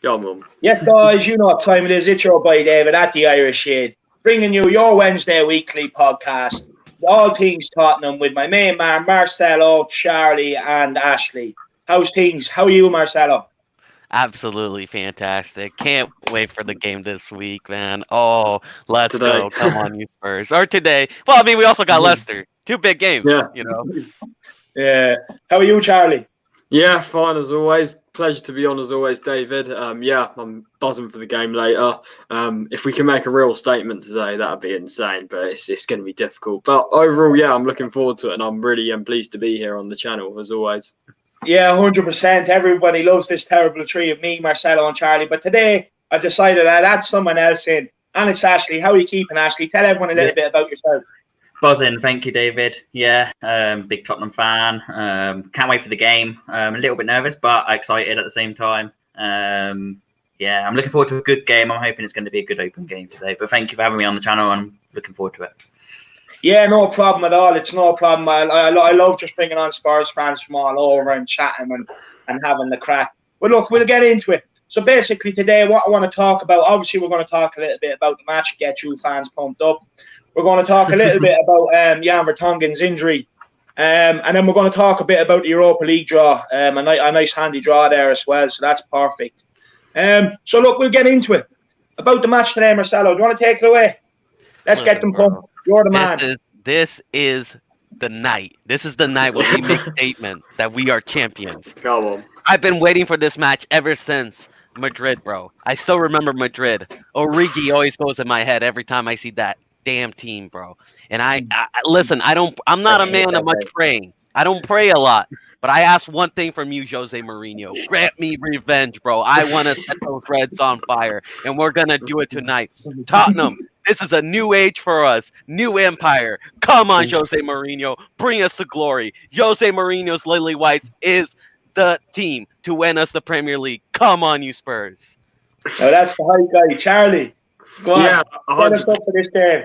Go on, Mum. Yes, guys, you know what time it is. It's your boy David at the Irish Shade, bringing you your Wednesday weekly podcast, all things Tottenham, with my main man Marcelo, Charlie, and Ashley. How's things? How are you, Marcelo? Absolutely fantastic. Can't wait for the game this week, man. Oh, let's Today. go. Come on, you Spurs. Or today. Well, I mean, we also got Leicester. Two big games, you know. Yeah. How are you, Charlie? Yeah, fine as always. Pleasure to be on as always, David. I'm buzzing for the game later. If we can make a real statement today, that'd be insane, but it's going to be difficult. But overall, yeah, I'm looking forward to it, and I'm really pleased to be here on the channel as always. Yeah, 100%. Everybody loves this terrible tree of me, Marcelo, and Charlie. But today, I decided I'd add someone else in, and it's Ashley. How are you keeping, Ashley? Tell everyone a little bit about yourself. Buzzing, thank you, David. Yeah, big Tottenham fan. Can't wait for the game. A little bit nervous, but excited at the same time. Yeah, I'm looking forward to a good game. I'm hoping it's going to be a good open game today. But thank you for having me on the channel, and I'm looking forward to it. Yeah, no problem at all. It's no problem. I love just bringing on Spurs fans from all over and chatting and having the crack. But look, we'll get into it. So basically today, what I want to talk about, obviously we're going to talk a little bit about the match, get you fans pumped up. We're going to talk a little bit about Jan Vertonghen's injury. And then we're going to talk a bit about the Europa League draw. A nice handy draw there as well, so that's perfect. So look, we'll get into it. About the match today, Marcelo, do you want to take it away? Let's get them pumped. You're the man. This is the night. This is the night where we make statement that we are champions. Come on. I've been waiting for this match ever since Madrid, bro. I still remember Madrid. Origi always goes in my head every time I see that damn team, bro. And I listen, I'm not a man of much praying. I don't pray a lot. But I ask one thing from you, Jose Mourinho. Grant me revenge, bro. I want to set those Reds on fire. And we're going to do it tonight. Tottenham, this is a new age for us. New empire. Come on, Jose Mourinho. Bring us to glory. Jose Mourinho's Lily Whites is the team to win us the Premier League. Come on, you Spurs. Oh, that's the hype guy. Charlie, go on. Yeah, Set us up for this game.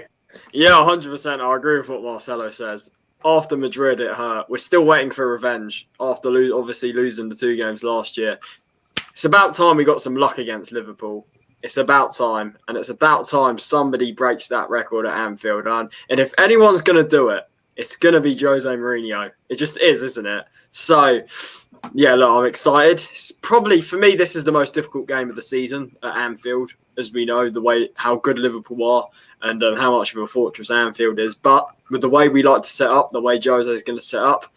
Yeah, 100%. I agree with what Marcelo says. After Madrid, it hurt. We're still waiting for revenge after obviously losing the 2 games last year. It's about time we got some luck against Liverpool. It's about time. And it's about time somebody breaks that record at Anfield. And if anyone's going to do it, it's going to be Jose Mourinho. It just is, isn't it? So, yeah, look, I'm excited. It's probably, for me, this is the most difficult game of the season at Anfield, as we know, how good Liverpool are and how much of a fortress Anfield is. But with the way we like to set up, the way Jose is going to set up,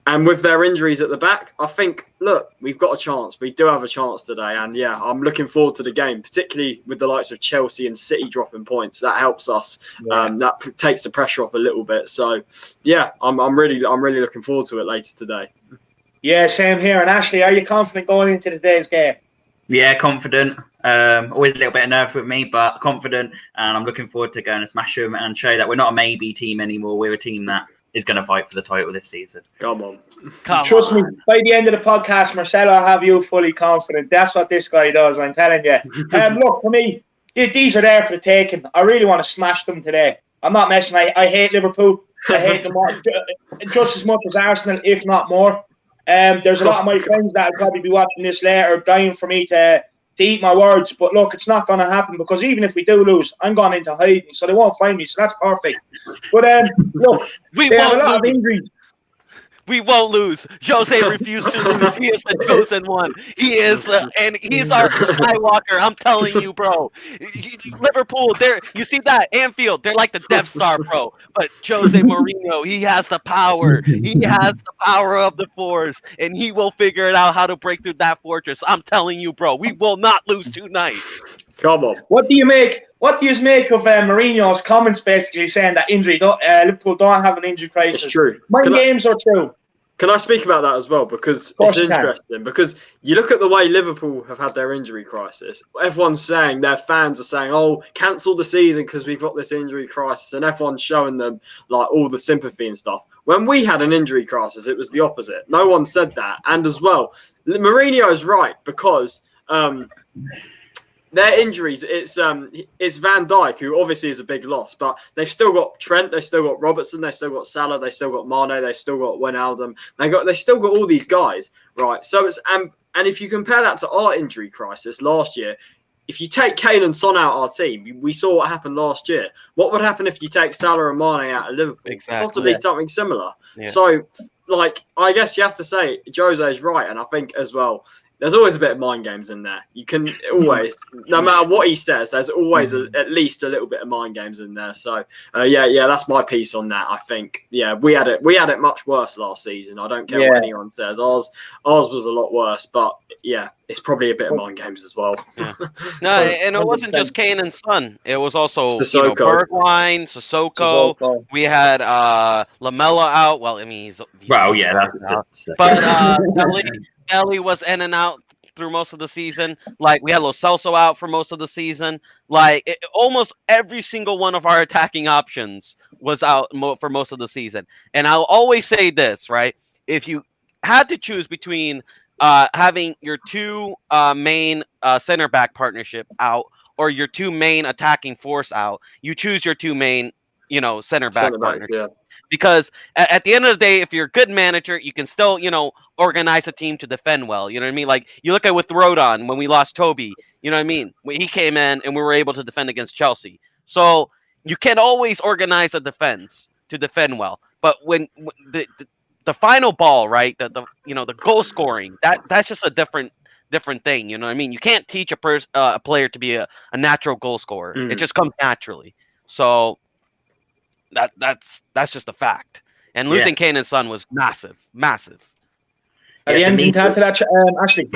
and with their injuries at the back, I think, look, we've got a chance. We do have a chance today. And, yeah, I'm looking forward to the game, particularly with the likes of Chelsea and City dropping points. That helps us. Yeah. That takes the pressure off a little bit. So, yeah, I'm really looking forward to it later today. Yeah, same here. And, Ashley, are you confident going into today's game? Yeah, confident. Always a little bit of nerve with me, but confident. And I'm looking forward to going to smash them and show that we're not a maybe team anymore. We're a team that is going to fight for the title this season. Come on. Trust me, by the end of the podcast, Marcelo, I'll have you fully confident. That's what this guy does, I'm telling you. Look, for me, these are there for the taking. I really want to smash them today. I'm not messing. I hate Liverpool. I hate them just as much as Arsenal, if not more. There's a lot of my friends that will probably be watching this later, dying for me to eat my words. But look, it's not going to happen because even if we do lose, I'm going into hiding, so they won't find me. So that's perfect. But look, they have a lot of injuries. We won't lose. Jose refused to lose. He is the chosen one. He is, and he's our Skywalker. I'm telling you, bro. Liverpool, you see that? Anfield, they're like the Death Star, bro. But Jose Mourinho, he has the power. He has the power of the Force, and he will figure it out how to break through that fortress. I'm telling you, bro. We will not lose tonight. Come on. What do you make of Mourinho's comments basically saying that Liverpool don't have an injury crisis? It's true. Mind games are true. Can I speak about that as well? Because it's interesting. Because you look at the way Liverpool have had their injury crisis. Everyone's saying, their fans are saying, oh, cancel the season because we've got this injury crisis. And everyone's showing them like all the sympathy and stuff. When we had an injury crisis, it was the opposite. No one said that. And as well, Mourinho is right because their injuries, it's Van Dijk, who obviously is a big loss, but they've still got Trent, they've still got Robertson, they've still got Salah, they've still got Mane, they've still got Wijnaldum, they still got all these guys, right? So it's and And if you compare that to our injury crisis last year, if you take Kane and Son out of our team, we saw what happened last year. What would happen if you take Salah and Mane out of Liverpool? Exactly. Possibly something similar. Yeah. So, like, I guess you have to say Jose's right. And I think as well, there's always a bit of mind games in there. You can always, no matter what he says, there's always at least a little bit of mind games in there. So, yeah, that's my piece on that. I think, yeah, we had it much worse last season. I don't care what anyone says. Ours was a lot worse, but yeah, it's probably a bit of mind games as well. Yeah. No, and it wasn't just Kane and Son. It was also Bergwijn, Sissoko. We had Lamella out. Well, I mean, he's that's but Ellie was in and out through most of the season. Like, we had Lo Celso out for most of the season. Like, almost every single one of our attacking options was out for most of the season. And I'll always say this, right? If you had to choose between having your two main center back partnership out or your two main attacking force out, you choose your two main, center back partnership. Yeah. Because at the end of the day, if you're a good manager, you can still, organize a team to defend well. You know what I mean? Like, you look at with Rodon when we lost Toby, you know what I mean? He came in and we were able to defend against Chelsea. So you can always organize a defense to defend well. But when the final ball, right? The goal scoring, that's just a different thing. You know what I mean? You can't teach a player to be a natural goal scorer. It just comes naturally. So that's just a fact. And losing Kane and Son was massive. Have you anything to add to that, Ashley?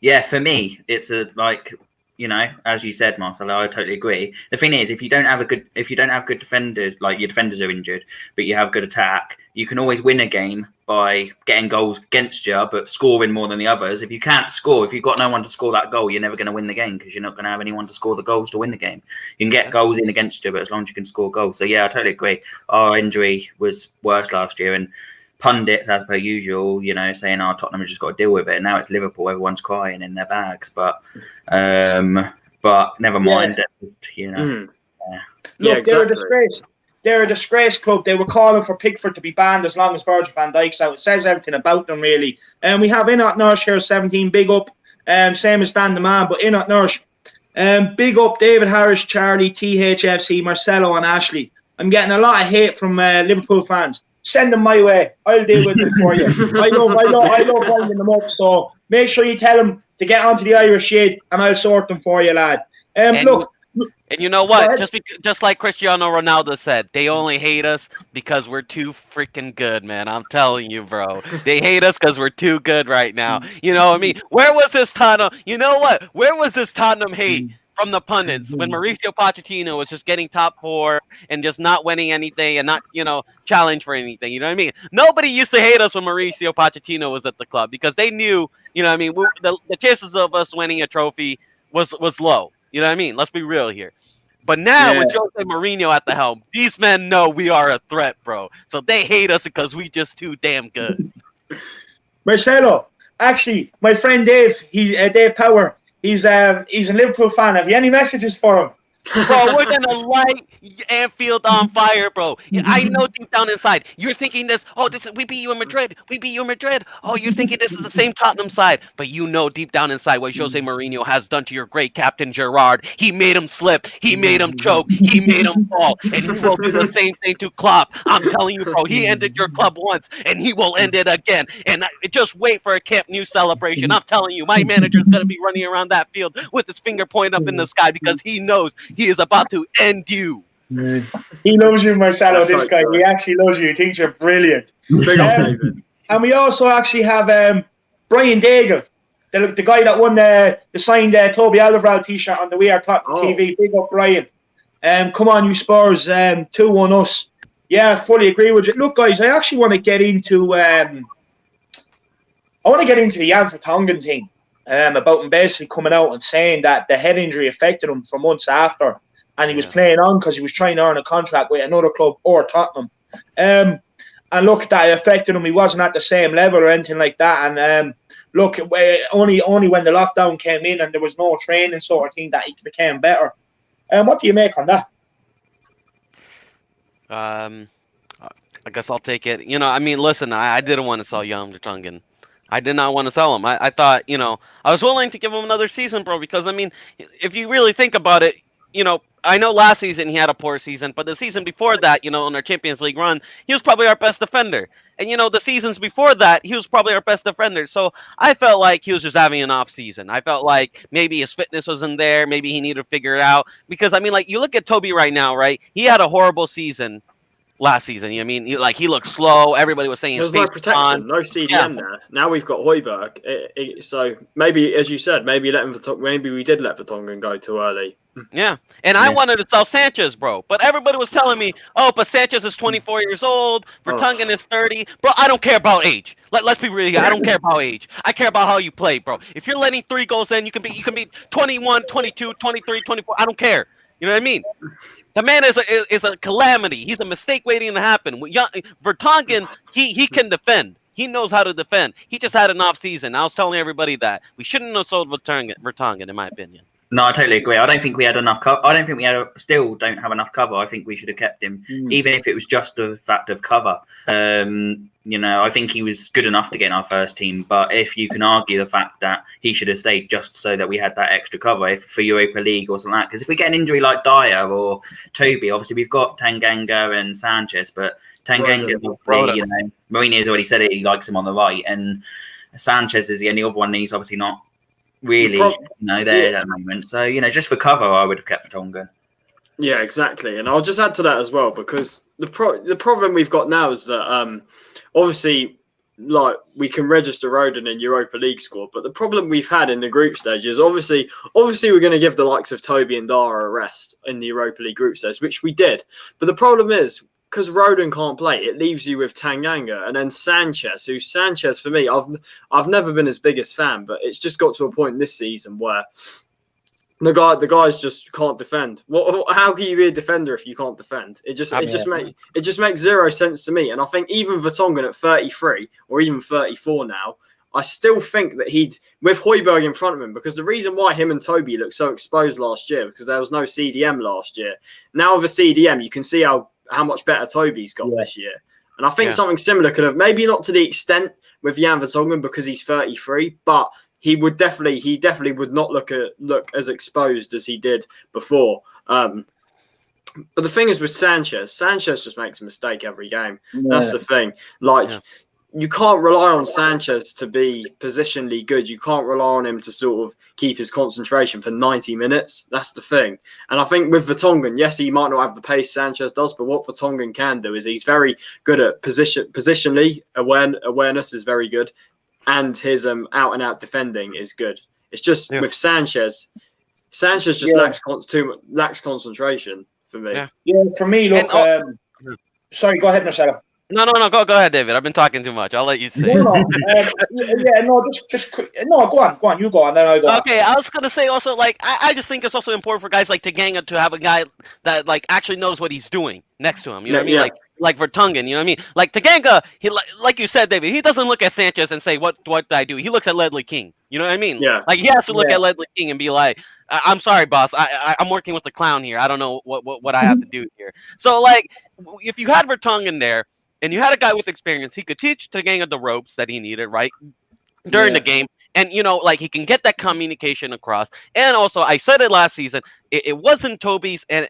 Yeah, for me, it's as you said, Marcelo, I totally agree. The thing is, if you don't have good defenders, like your defenders are injured, but you have good attack, you can always win a game by getting goals against you, but scoring more than the others. If you can't score, if you've got no one to score that goal, you're never going to win the game because you're not going to have anyone to score the goals to win the game. You can get goals in against you, but as long as you can score goals. So yeah, I totally agree. Our injury was worse last year, and pundits, as per usual, saying, Tottenham have just got to deal with it. And now it's Liverpool, everyone's crying in their bags. But never mind. Look, they're a disgrace. They're a disgrace club. They were calling for Pickford to be banned as long as Virgil van Dijk's out. It says everything about them, really. And we have Enoch Nurse here, 17, big up. Same as Dan the Man, but Enoch Nurse. Big up David Harris, Charlie, THFC, Marcelo and Ashley. I'm getting a lot of hate from Liverpool fans. Send them my way. I'll deal with them for you. I love winding them up. So make sure you tell them to get onto the Irish shade, and I'll sort them for you, lad. And you know what? Just like Cristiano Ronaldo said, they only hate us because we're too freaking good, man. I'm telling you, bro. They hate us because we're too good right now. You know what I mean? Where was this Tottenham? You know what? Where was this Tottenham hate from the pundits when Mauricio Pochettino was just getting top 4 and just not winning anything and not, challenge for anything? You know what I mean? Nobody used to hate us when Mauricio Pochettino was at the club because they knew, what I mean, the chances of us winning a trophy was low. You know what I mean? Let's be real here. But now with Jose Mourinho at the helm, these men know we are a threat, bro. So they hate us because we just too damn good. Marcelo, actually, my friend Dave, Dave Power, he's a Liverpool fan. Have you any messages for him? Bro, we're going to light Anfield on fire, bro. I know deep down inside, you're thinking this, we beat you in Madrid. We beat you in Madrid. Oh, you're thinking this is the same Tottenham side. But you know deep down inside what Jose Mourinho has done to your great captain, Gerrard. He made him slip. He made him choke. He made him fall. And he will do the same thing to Klopp. I'm telling you, bro, he ended your club once, and he will end it again. And just wait for a Camp Nou celebration. I'm telling you, my manager's going to be running around that field with his finger pointing up in the sky because he knows he is about to end you. He loves you, Marcelo. This guy, he actually loves you. He thinks you're brilliant. Big up, David. And we also actually have Brian Daigle, the guy that won the signed Toby Alderweireld t-shirt on the We Are Tottenham TV. Big up, Brian. Come on, you Spurs. 2-1 us. Yeah, I fully agree with you. Look, guys, I actually want to get into the Jan Vertonghen thing. About him basically coming out and saying that the head injury affected him for months after, and he was playing on because he was trying to earn a contract with another club or Tottenham. And look, that affected him. He wasn't at the same level or anything like that. And look, only when the lockdown came in and there was no training sort of thing that he became better. What do you make on that? I guess I'll take it. I mean, listen, I didn't want to sell Jan Vertonghen. I did not want to sell him. I thought, I was willing to give him another season, bro, because, I mean, if you really think about it, I know last season he had a poor season, but the season before that, in our Champions League run, he was probably our best defender. And, the seasons before that, he was probably our best defender. So I felt like he was just having an off season. I felt like maybe his fitness wasn't there. Maybe he needed to figure it out. Because, I mean, like, you look at Toby right now, right? He had a horrible season last season. I mean, he looked slow. Everybody was saying There his was no face was on. protection, no CDM there. Now we've got Højbjerg. So maybe, as you said, maybe we did let Vertonghen go too early. Yeah, and I wanted to sell Sanchez, bro, but everybody was telling me, oh, but Sanchez is 24 years old, Vertonghen is 30. Bro, I don't care about age. Let's be real. I don't care about age. I care about how you play, bro. If you're letting 3 goals in, you can be 21, 22, 23, 24. I don't care. You know what I mean? The man is a calamity. He's a mistake waiting to happen. Vertonghen, he can defend. He knows how to defend. He just had an off season. I was telling everybody that we shouldn't have sold Vertonghen, in my opinion. No, I totally agree. I don't think we had enough cover. I don't think still don't have enough cover. I think we should have kept him, even if it was just the fact of cover. I think he was good enough to get in our first team. But if you can argue the fact that he should have stayed just so that we had that extra cover for Europa League or something like that. Because if we get an injury like Dyer or Toby, obviously we've got Tanganga and Sanchez, but Tanganga, Mourinho's already said it. He likes him on the right, and Sanchez is the only other one. And he's obviously not really there at the moment. So, just for cover, I would have kept Vertonghen. Yeah, exactly. And I'll just add to that as well, because the problem we've got now is that obviously, like, we can register Roden in Europa League squad, but the problem we've had in the group stage is obviously we're going to give the likes of Toby and Dara a rest in the Europa League group stage, which we did. But the problem is, because Roden can't play, it leaves you with Tanganga and then Sanchez, for me, I've never been his biggest fan, but it's just got to a point this season where the guys just can't defend. How can you be a defender if you can't defend? It just makes zero sense to me. And I think even Vertonghen at 33 or even 34 now, I still think that with Højbjerg in front of him, because the reason why him and Toby looked so exposed last year, because there was no CDM last year. Now with a CDM, you can see how much better Toby's got this year. And I think something similar could have, maybe not to the extent with Jan Vertonghen because he's 33, but he definitely would not look as exposed as he did before. But the thing is with Sanchez just makes a mistake every game. That's the thing. You can't rely on Sanchez to be positionally good. You can't rely on him to sort of keep his concentration for 90 minutes. That's the thing. And I think with Vertonghen, yes, he might not have the pace Sanchez does, but what Vertonghen can do is he's very good at positionally. Awareness is very good. And his out-and-out defending is good. It's just with Sanchez just lacks concentration for me. Yeah, for me, look... sorry, go ahead, Marcelo. No, go ahead, David. I've been talking too much. I'll let you say. Go on. You go on, then I'll go on. Okay, I was gonna say also, like, I just think it's also important for guys like Tanganga to have a guy that like actually knows what he's doing next to him. You know what I mean? Like Vertonghen, you know what I mean? Like Tanganga, he like you said, David, he doesn't look at Sanchez and say, what did I do? He looks at Ledley King. You know what I mean? Yeah. Like he has to look at Ledley King and be like, I'm sorry, boss. I'm working with the clown here. I don't know what I have to do here. So like, if you had Vertonghen there and you had a guy with experience, he could teach Tanganga the ropes that he needed, right? During the game. And, like, he can get that communication across. And also, I said it last season, it wasn't Toby's and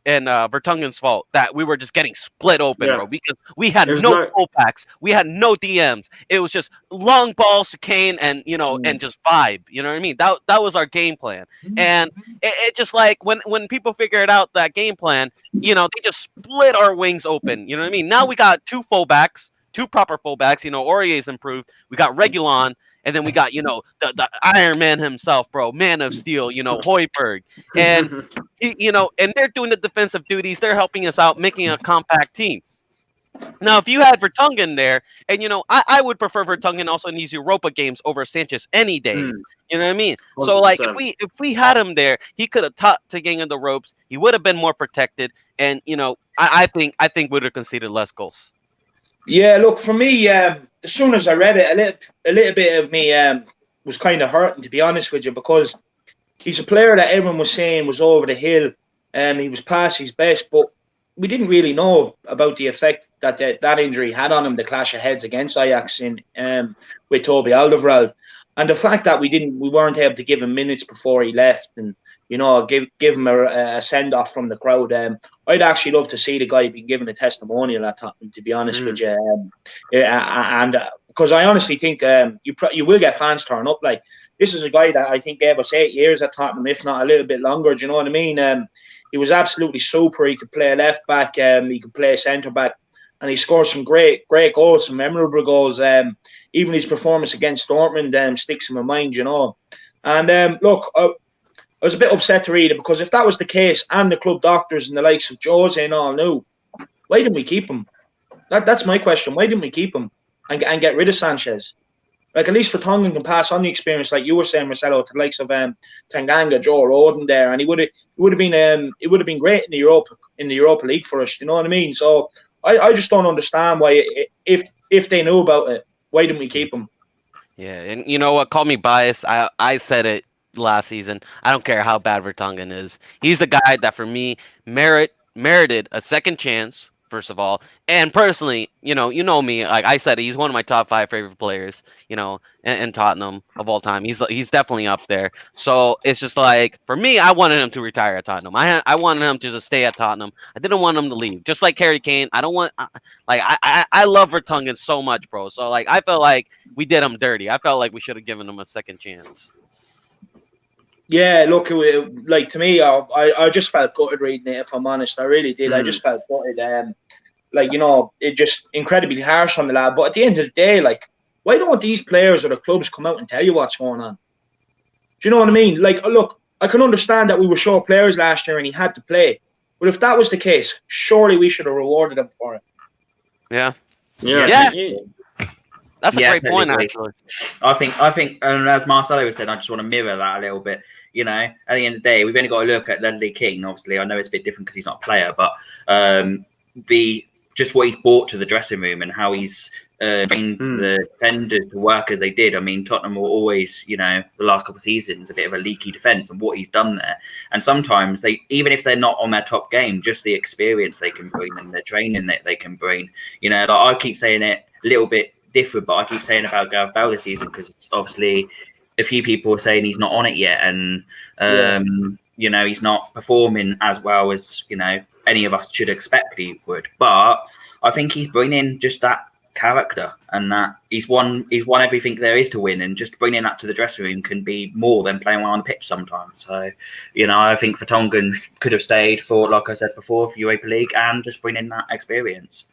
Vertonghen's fault that we were just getting split open, bro, because we had no fullbacks, we had no DMs. It was just long balls to Kane and and just vibe. You know what I mean? That was our game plan. And it just like when people figured out that game plan, they just split our wings open. You know what I mean? Now we got two proper fullbacks. Aurier's improved. We got Reguilon. And then we got, the Iron Man himself, bro, Man of Steel, Højbjerg. And, and they're doing the defensive duties. They're helping us out, making a compact team. Now, if you had Vertonghen there, and, I would prefer Vertonghen also in these Europa games over Sanchez any days. You know what I mean? 100%. So, like, if we had him there, he could have taught Tanganga the ropes. He would have been more protected. And, I think we would have conceded less goals. Yeah, look, for me, as soon as I read it, a little bit of me was kind of hurting, to be honest with you, because he's a player that everyone was saying was over the hill and he was past his best. But we didn't really know about the effect that that injury had on him, the clash of heads against Ajax in with Toby Alderweireld, and the fact that we weren't able to give him minutes before he left, and give him a send off from the crowd. I'd actually love to see the guy be given a testimonial at Tottenham, to be honest with you, and because I honestly think you will get fans turn up. Like, this is a guy that I think gave us 8 years at Tottenham, if not a little bit longer. Do you know what I mean? He was absolutely super. He could play left back. He could play centre back, and he scored some great goals, some memorable goals. Even his performance against Dortmund sticks in my mind. And look, I was a bit upset to read it, because if that was the case, and the club doctors and the likes of Jose and all knew, why didn't we keep him? That's my question. Why didn't we keep him and get rid of Sanchez? Like, at least Vertonghen can pass on the experience, like you were saying, Marcelo, to the likes of Tanganga, Joe Roden there, and it would have been great in the Europa League for us. You know what I mean? So I just don't understand why, if they knew about it, why didn't we keep him? Yeah, and you know what? Call me biased. I said it last season. I don't care how bad Vertonghen is. He's the guy that, for me, merited a second chance. First of all, and personally, you know me. Like I said, he's one of my top 5 favorite players. In Tottenham of all time. He's definitely up there. So it's just like, for me, I wanted him to retire at Tottenham. I wanted him to just stay at Tottenham. I didn't want him to leave. Just like Harry Kane, I don't want. I love Vertonghen so much, bro. So like, I felt like we did him dirty. I felt like we should have given him a second chance. Yeah, look, like, to me, I just felt gutted reading it, if I'm honest. I really did. I just felt gutted. It just incredibly harsh on the lad. But at the end of the day, like, why don't these players or the clubs come out and tell you what's going on? Do you know what I mean? Like, look, I can understand that we were short players last year and he had to play. But if that was the case, surely we should have rewarded him for it. Yeah. That's a great point, actually. I think, and as Marcelo said, I just want to mirror that a little bit. At the end of the day, we've only got to look at Ledley King. Obviously, I know it's a bit different because he's not a player, but just what he's brought to the dressing room and how he's trained the defenders to work as they did. I mean, Tottenham were always, the last couple of seasons, a bit of a leaky defence, and what he's done there. And sometimes even if they're not on their top game, just the experience they can bring and the training that they can bring. Like, I keep saying it a little bit different, but I keep saying about Gareth Bale this season, because obviously a few people are saying he's not on it yet, and he's not performing as well as any of us should expect he would. But I think he's bringing just that character, and that he's won everything there is to win, and just bringing that to the dressing room can be more than playing well on the pitch sometimes. So I think Vertonghen could have stayed for, like I said before, for Europa League, and just bringing that experience.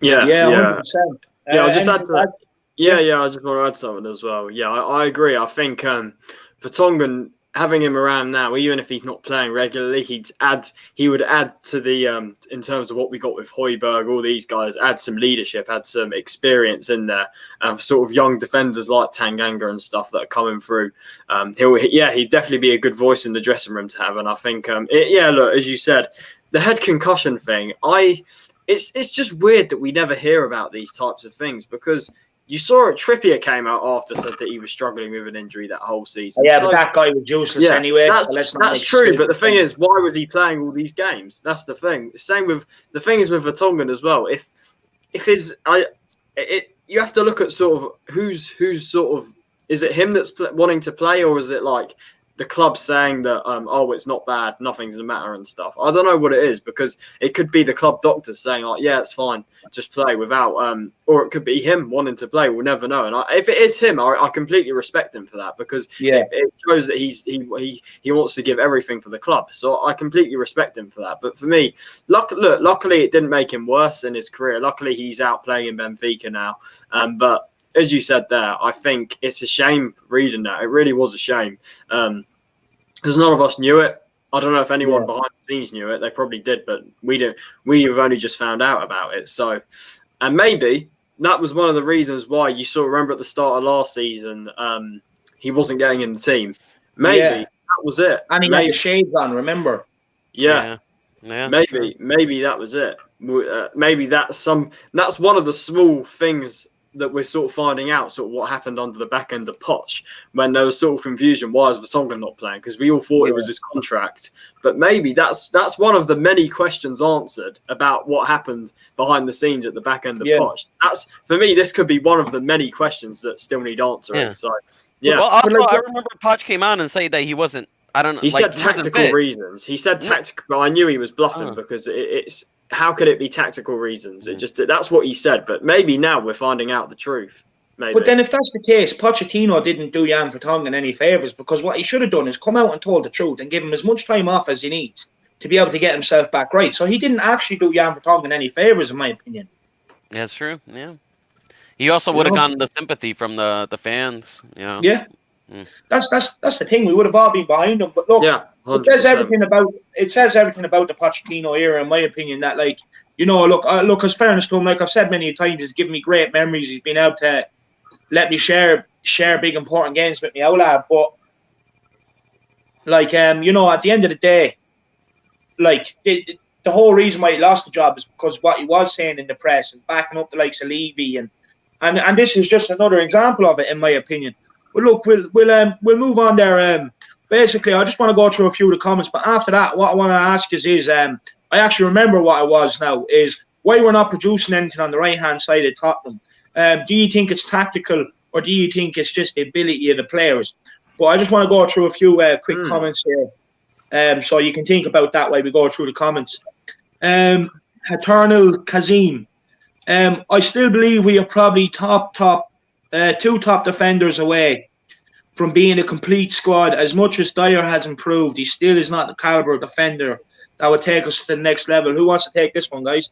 Yeah, 100%. I'll just add to that. I just want to add something as well. Yeah, I agree. I think Vertonghen, having him around now, even if he's not playing regularly, he would add to the in terms of what we got with Højbjerg, all these guys, add some leadership, add some experience in there, sort of young defenders like Tanganga and stuff that are coming through. He'd definitely be a good voice in the dressing room to have. And I think look, as you said, the head concussion thing, it's just weird that we never hear about these types of things, because you saw it. Trippier came out after, said that he was struggling with an injury that whole season. Yeah, but that guy was useless anyway. That's true. But the thing is, why was he playing all these games? That's the thing. Same with the thing is with Vertonghen as well. You have to look at sort of who's sort of, is it him that's wanting to play, or is it like the club saying that it's not bad, nothing's the matter and stuff? I don't know what it is, because it could be the club doctors saying like, yeah, it's fine, just play without, or it could be him wanting to play. We'll never know. And if it is him, I completely respect him for that, because it shows that he wants to give everything for the club. So I completely respect him for that. But for me, luckily it didn't make him worse in his career. Luckily he's out playing in Benfica now. But as you said there, I think it's a shame reading that. It really was a shame. Because none of us knew it. I don't know if anyone behind the scenes knew it. They probably did, but we didn't. We've only just found out about it. So, and maybe that was one of the reasons why you remember at the start of last season, he wasn't getting in the team. Maybe that was it. And he had the shades on, remember? Yeah. Maybe that was it. Maybe that's one of the small things that we're sort of finding out sort of what happened under the back end of Poch when there was sort of confusion. Why is Vertonghen not playing? Because we all thought it was his contract, but maybe that's one of the many questions answered about what happened behind the scenes at the back end of Poch. That's, for me, this could be one of the many questions that still need answering. So yeah. Well, also, I remember Poch came out and said that he wasn't. I don't know. He said tactical reasons. He said tactical, but I knew he was bluffing because it's. How could it be tactical reasons? It just that's what he said. But maybe now we're finding out the truth. Maybe. But then if that's the case, Pochettino didn't do Jan Vertonghen any favours, because what he should have done is come out and told the truth and give him as much time off as he needs to be able to get himself back right. So he didn't actually do Jan Vertonghen any favours, in my opinion. Yeah, that's true. Yeah. He also would have gotten the sympathy from the fans. You know? Yeah. That's the thing. We would have all been behind him. But look, it says everything about the Pochettino era, in my opinion. That, like, you know, look, as fairness to him, like I've said many times, he's given me great memories. He's been able to let me share big important games with me out lad. But like, you know, at the end of the day, like the whole reason why he lost the job is because what he was saying in the press and backing up the likes of Levy and this is just another example of it, in my opinion. But look, we'll move on there. Basically, I just want to go through a few of the comments. But after that, what I want to ask is I actually remember what it was now, is why we're not producing anything on the right-hand side of Tottenham. Do you think it's tactical, or do you think it's just the ability of the players? But I just want to go through a few quick comments here, so you can think about that while we go through the comments. Eternal Kazim. I still believe we are probably two top defenders away from being a complete squad. As much as Dyer has improved, he still is not the caliber of defender that would take us to the next level. Who wants to take this one, guys?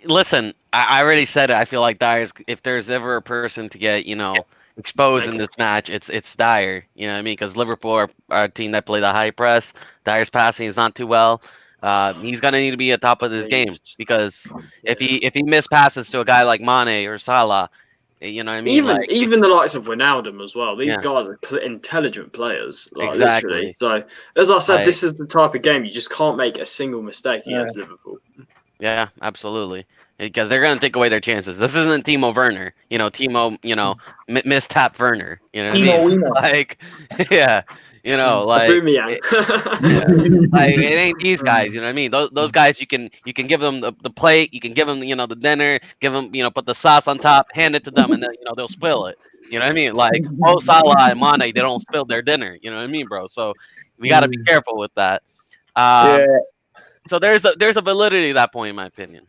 Listen, I already said it. I feel like Dyer's, if there's ever a person to get, you know, exposed in this match, it's Dyer. You know what I mean? Because Liverpool are a team that play the high press. Dyer's passing is not too well. He's gonna need to be at top of this game, because if he miss passes to a guy like Mane or Salah, you know what I mean? Even the likes of Wijnaldum as well. These guys are intelligent players. Like, exactly. Literally. So as I said, this is the type of game you just can't make a single mistake against Liverpool. Yeah, absolutely. Because they're gonna take away their chances. This isn't Timo Werner. You know, Timo. You know, mistap Werner. You know what I mean? Like, yeah. You know, like, like it ain't these guys. You know what I mean? Those guys, you can give them the plate, you can give them, you know, the dinner, give them, you know, put the sauce on top, hand it to them, and then, you know, they'll spill it. You know what I mean? Like Salah and Mane, they don't spill their dinner. You know what I mean, bro? So we got to be careful with that. So there's a validity to that point, in my opinion.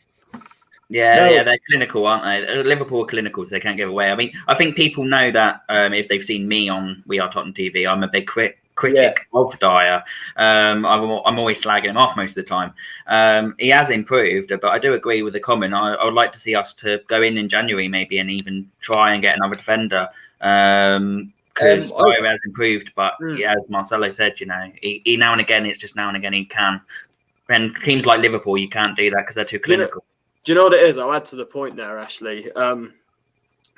Yeah, they're clinical, aren't they? Liverpool are clinical, so they can't give away. I mean, I think people know that if they've seen me on We Are Tottenham TV, I'm a big critic of Dyer. I'm always slagging him off most of the time. He has improved, but I do agree with the comment. I would like to see us to go in January maybe and even try and get another defender. Because Dyer has improved, but as Marcelo said, you know, he now and again, it's just now and again he can. And teams like Liverpool, you can't do that because they're too clinical. Do you know what it is? I'll add to the point there, Ashley.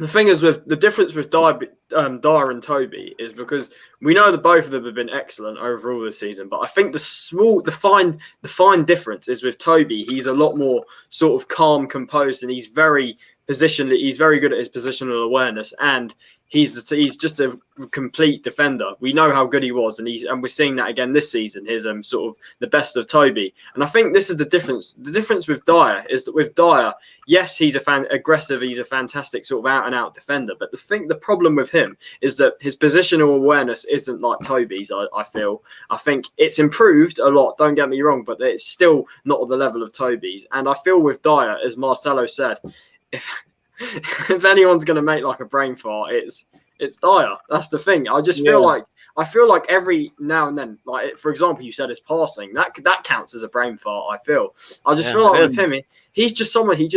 The thing is, with the difference with Dyer and Toby is because we know that both of them have been excellent overall this season, but I think the fine difference is with Toby. He's a lot more sort of calm, composed, and he's very good at his positional awareness, and he's just a complete defender. We know how good he was, and we're seeing that again this season. His sort of the best of Toby, and I think this is the difference. The difference with Dyer is that with Dyer, yes, he's aggressive. He's a fantastic sort of out and out defender, but the problem with him is that his positional awareness isn't like Toby's. I think it's improved a lot. Don't get me wrong, but it's still not at the level of Toby's. And I feel with Dyer, as Marcelo said, if anyone's going to make like a brain fart, it's Dyer. That's the thing. I just feel like every now and then, like for example, you said his passing, that counts as a brain fart. I just feel like with him, he's just someone he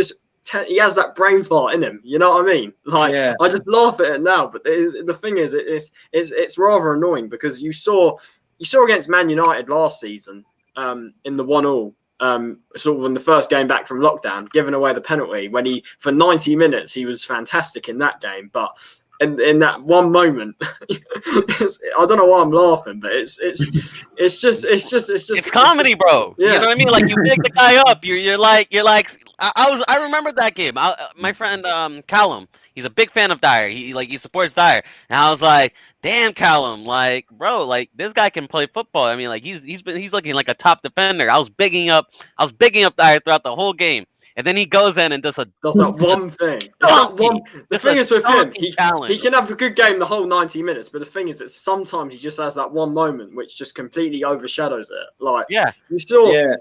has that brain fart in him. You know what I mean? Like I just laugh at it now, but the thing is, it's rather annoying because you saw against Man United last season in the 1-1. Sort of in the first game back from lockdown, giving away the penalty when for 90 minutes he was fantastic in that game, but in that one moment, I don't know why I'm laughing, but it's just comedy, bro. Yeah. You know what I mean? Like you pick the guy up, you're like, I remember that game. My friend Callum, he's a big fan of Dyer. He supports Dyer, and I was like, damn Callum, like bro, like this guy can play football. I mean, like he's looking like a top defender. I was bigging up Dyer throughout the whole game, and then he goes in and does that one thing. It's that one. The thing is with him, he can have a good game the whole 90 minutes, but the thing is that sometimes he just has that one moment which just completely overshadows it. Like you saw. Yeah.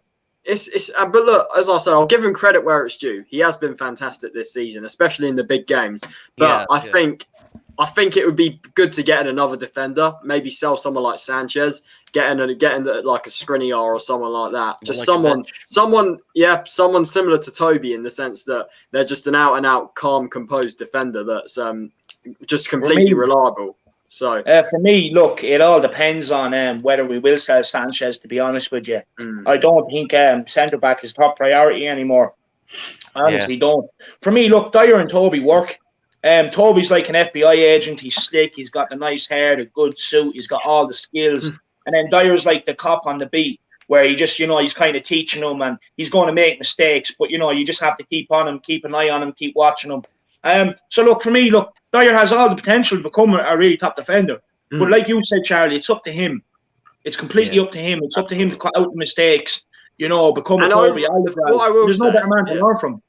But look, as I said, I'll give him credit where it's due. He has been fantastic this season, especially in the big games. But I think it would be good to get in another defender. Maybe sell someone like Sanchez, get in like a Skriniar or someone like that. Just like someone similar to Toby in the sense that they're just an out and out, calm, composed defender that's just completely reliable. So for me, look, it all depends on whether we will sell Sanchez. To be honest with you, I don't think centre back is top priority anymore. I honestly don't. For me, look, Dyer and Toby work. Toby's like an FBI agent. He's slick. He's got the nice hair, the good suit. He's got all the skills. And then Dyer's like the cop on the beat, where he just, he's kind of teaching him, and he's going to make mistakes. But you just have to keep on him, keep an eye on him, keep watching him. So look, for me, Dyer has all the potential to become a really top defender. But like you said, Charlie, it's up to him. It's completely up to him. It's up to him to cut out the mistakes, become a Toby. There's no better man to learn from.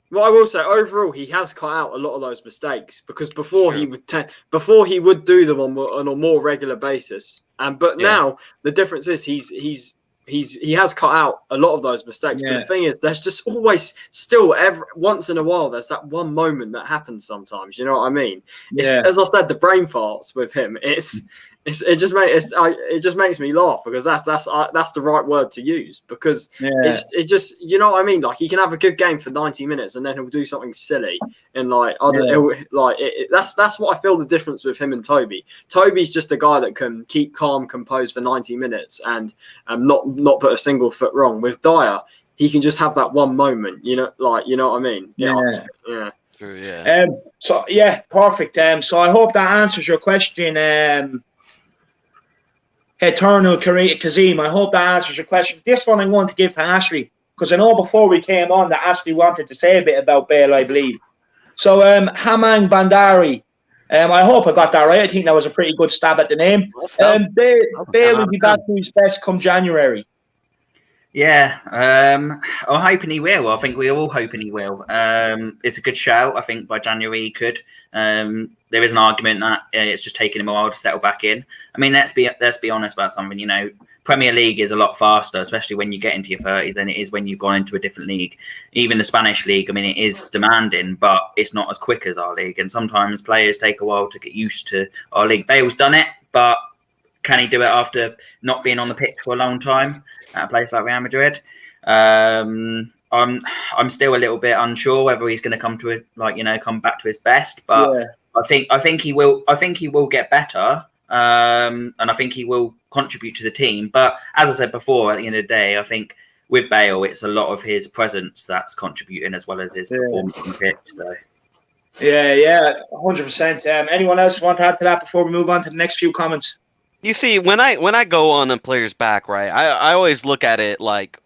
What I will say, overall, he has cut out a lot of those mistakes because before he would do them on a more regular basis. But now the difference is he has cut out a lot of those mistakes. But the thing is, there's just always still once in a while there's that one moment that happens sometimes. You know what I mean? As I said, the brain farts with him. It just makes me laugh because that's the right word to use because it just what I mean. Like he can have a good game for 90 minutes and then he'll do something silly and that's what I feel the difference with him and Toby. Toby's just a guy that can keep calm, composed for 90 minutes and not put a single foot wrong. With Dyer, he can just have that one moment. You know what I mean? Yeah. True, yeah. So perfect. So I hope that answers your question. Eternal Kazim, I hope that answers your question. This one I'm going to give to Ashley because I know before we came on that Ashley wanted to say a bit about Bale, I believe. So Hamang Bandari, I hope I got that right. I think that was a pretty good stab at the name. Bale will be back to his best come January. Yeah, I'm hoping he will. I think we're all hoping he will. It's a good shout. I think by January he could. There is an argument that it's just taking him a while to settle back in. I mean, let's be honest about something. Premier League is a lot faster, especially when you get into your 30s, than it is when you've gone into a different league. Even the Spanish league, I mean, it is demanding, but it's not as quick as our league. And sometimes players take a while to get used to our league. Bale's done it, but can he do it after not being on the pitch for a long time at a place like Real Madrid? I'm still a little bit unsure whether he's going to come to his come back to his best, but I think he will. I think he will get better, and I think he will contribute to the team. But as I said before, at the end of the day, I think with Bale, it's a lot of his presence that's contributing as well as his performance on the pitch. So. Yeah, 100%. Anyone else want to add to that before we move on to the next few comments? You see, when I go on a player's back, right, I always look at it like,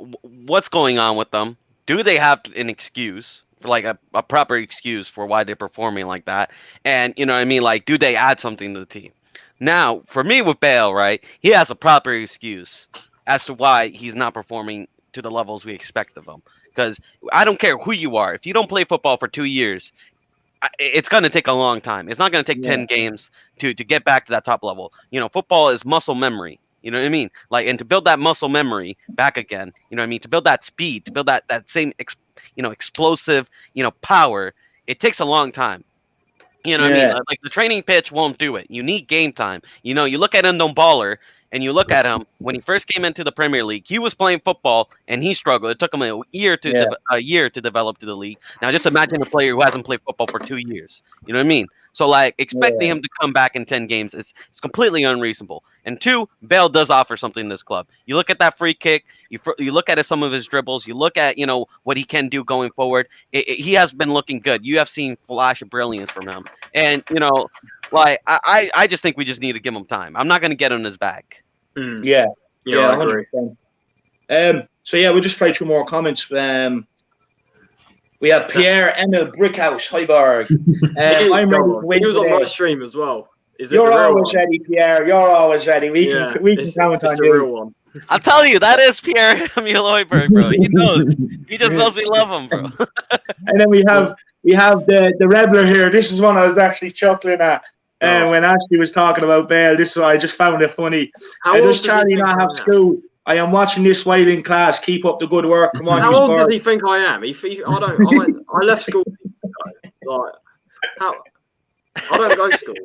what's going on with them? Do they have an excuse, like a proper excuse for why they're performing like that? And, you know what I mean? Like, do they add something to the team? Now, for me with Bale, right, he has a proper excuse as to why he's not performing to the levels we expect of him. Because I don't care who you are. If you don't play football for 2 years, it's going to take a long time. It's not going to take 10 games to get back to that top level. Football is muscle memory. You know what I mean? Like, and to build that muscle memory back again, you know what I mean? To build that speed, to build that same, explosive, power, it takes a long time. You know what I mean? Like the training pitch won't do it. You need game time. You look at Endon Baller and you look at him when he first came into the Premier League, he was playing football and he struggled. It took him a year to develop to the league. Now just imagine a player who hasn't played football for 2 years. You know what I mean? So like expecting him to come back in 10 games is completely unreasonable. And 2, Bale does offer something in this club. You look at that free kick, you look at some of his dribbles, you look at what he can do going forward. He has been looking good. You have seen flash of brilliance from him. And I just think we just need to give him time. I'm not going to get on his back. Yeah, I agree. So we'll just play through more comments. We have Pierre-Emile Brickhouse, Heiberg. I'm ready to win He was on today. my stream as well. Is it You're the real always one? ready, Pierre. You're always ready. We can count it's on the you. real one. I'll tell you, that is Pierre-Emile Højbjerg, bro. He knows. He just knows we love him, bro. And then we have the Rebler here. This is one I was actually chuckling at when Ashley was talking about Bale. This is why I just found it funny. How old Does does he Charlie think not I have am? school? I am watching this while in class. Keep up the good work. Come on, How you old does Spurs. he think I am? I left school. Like, I don't go to school.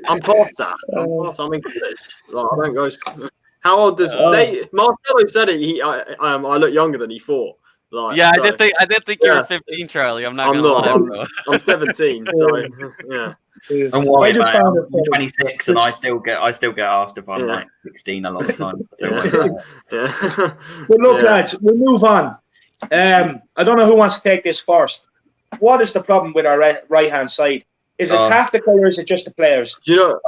I'm past that. I'm in college. Like, I don't go to school. How old does Marcelo said it? I look younger than he thought. Like, Yeah, so, I did think you were 15, Charlie. I'm not I'm gonna not. lie, bro. I'm 17. So yeah. Don't worry I just about it. found it I'm funny. 26 and I still get asked if I'm like 16 a lot of the time. Don't worry about it. Yeah. But look, lads, we'll move on. I don't know who wants to take this first. What is the problem with our right-hand side? Is it tactical or is it just the players? Do you know?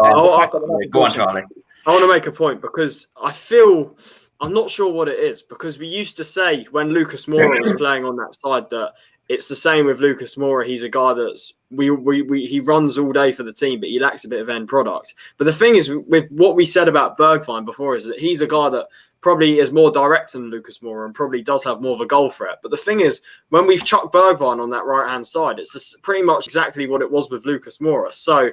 Go on, Charlie. I want to make a point because I feel I'm not sure what it is because we used to say when Lucas Moura was playing on that side that it's the same with Lucas Moura. He's a guy that's he runs all day for the team, but he lacks a bit of end product. But the thing is, with what we said about Bergwijn before, is that he's a guy that probably is more direct than Lucas Moura and probably does have more of a goal threat. But the thing is, when we've chucked Bergwijn on that right-hand side, it's pretty much exactly what it was with Lucas Moura. So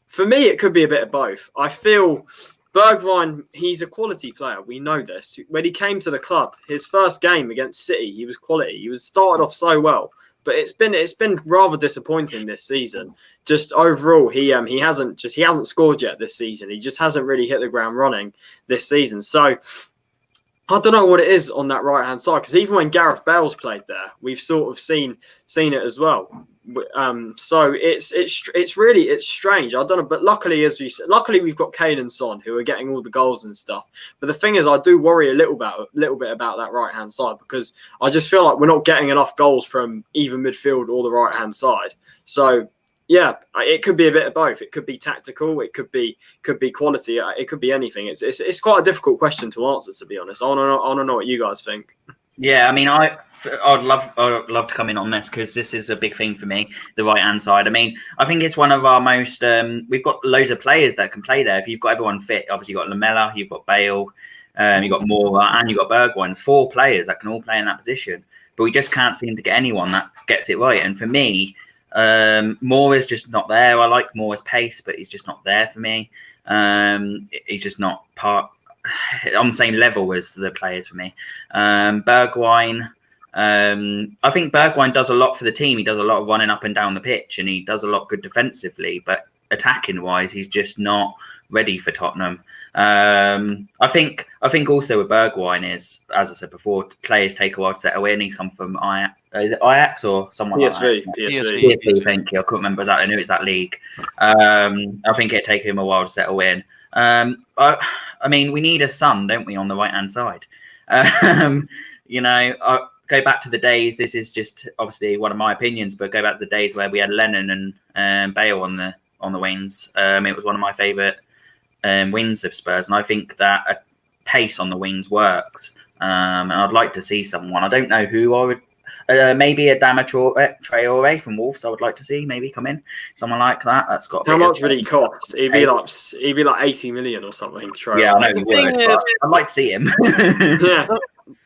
for me, it could be a bit of both. I feel Bergwijn, he's a quality player. We know this. When he came to the club, his first game against City, he was quality. He was started off so well. But it's been rather disappointing this season. Just overall, he hasn't scored yet this season. He just hasn't really hit the ground running this season. So I don't know what it is on that right hand side because even when Gareth Bale's played there, we've sort of seen it as well. So it's really strange. I don't know, but luckily we've got Kane and Son who are getting all the goals and stuff. But the thing is, I do worry a little bit about that right hand side because I just feel like we're not getting enough goals from either midfield or the right hand side. So yeah, it could be a bit of both. It could be tactical. It could be quality. It could be anything. It's quite a difficult question to answer, to be honest. I want to know what you guys think. Yeah, I mean, I'd love to come in on this because this is a big thing for me, the right hand side. I mean, I think it's one of our most. We've got loads of players that can play there. If you've got everyone fit, obviously you've got Lamela, you've got Bale, you've got Moura, and you've got Bergwijn. It's 4 players that can all play in that position, but we just can't seem to get anyone that gets it right. And for me, Moura's just not there. I like Moura's pace, but he's just not there for me. He's just not on the same level as the players for me. Bergwijn, I think Bergwijn does a lot for the team. He does a lot of running up and down the pitch, and he does a lot good defensively. But attacking wise, he's just not ready for Tottenham. I think also with Bergwijn is, as I said before, players take a while to settle in. He's come from Ajax or someone PSV, like that. PSV. Thank you. I couldn't remember exactly. I knew it's that league. I think it'd take him a while to settle in. I mean, we need a son, don't we, on the right-hand side? Go back to the days. This is just obviously one of my opinions, but go back to the days where we had Lennon and Bale on the wings. It was one of my favourite wings of Spurs, and I think that a pace on the wings worked. And I'd like to see someone. I don't know who I would. Maybe a Adama Traore from Wolves. I would like to see maybe come in. Someone like that. That's got. How much would he cost? He'd be like 80 million or something. Traore. Yeah, I know he would. But I'd like to see him. Yeah.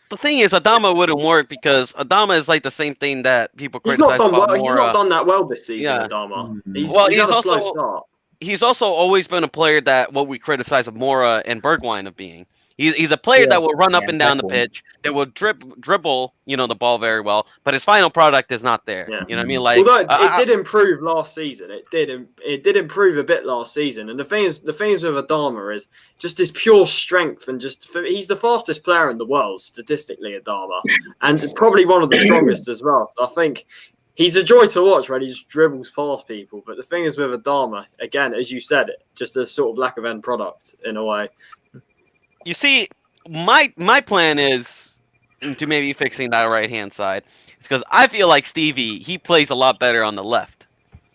The thing is, Adama wouldn't work because Adama is like the same thing that people He's criticize not done about well. Moura. He's not done that well this season, Yeah. Adama. He's had a slow also- start. He's also always been a player that what we criticize of Moura and Bergwijn of being. He's a player that will run up and down the pitch, that will dribble, the ball very well, but his final product is not there. Yeah. You know what I mean? Like, although it did improve last season, it did improve a bit last season. And the thing is with Adama is just his pure strength and he's the fastest player in the world statistically, Adama, and probably one of the strongest as well. So I think he's a joy to watch when he just dribbles past people. But the thing is with Adama, again, as you said, just a sort of lack of end product in a way. You see, my plan is to maybe fixing that right-hand side. It's because I feel like Stevie, he plays a lot better on the left.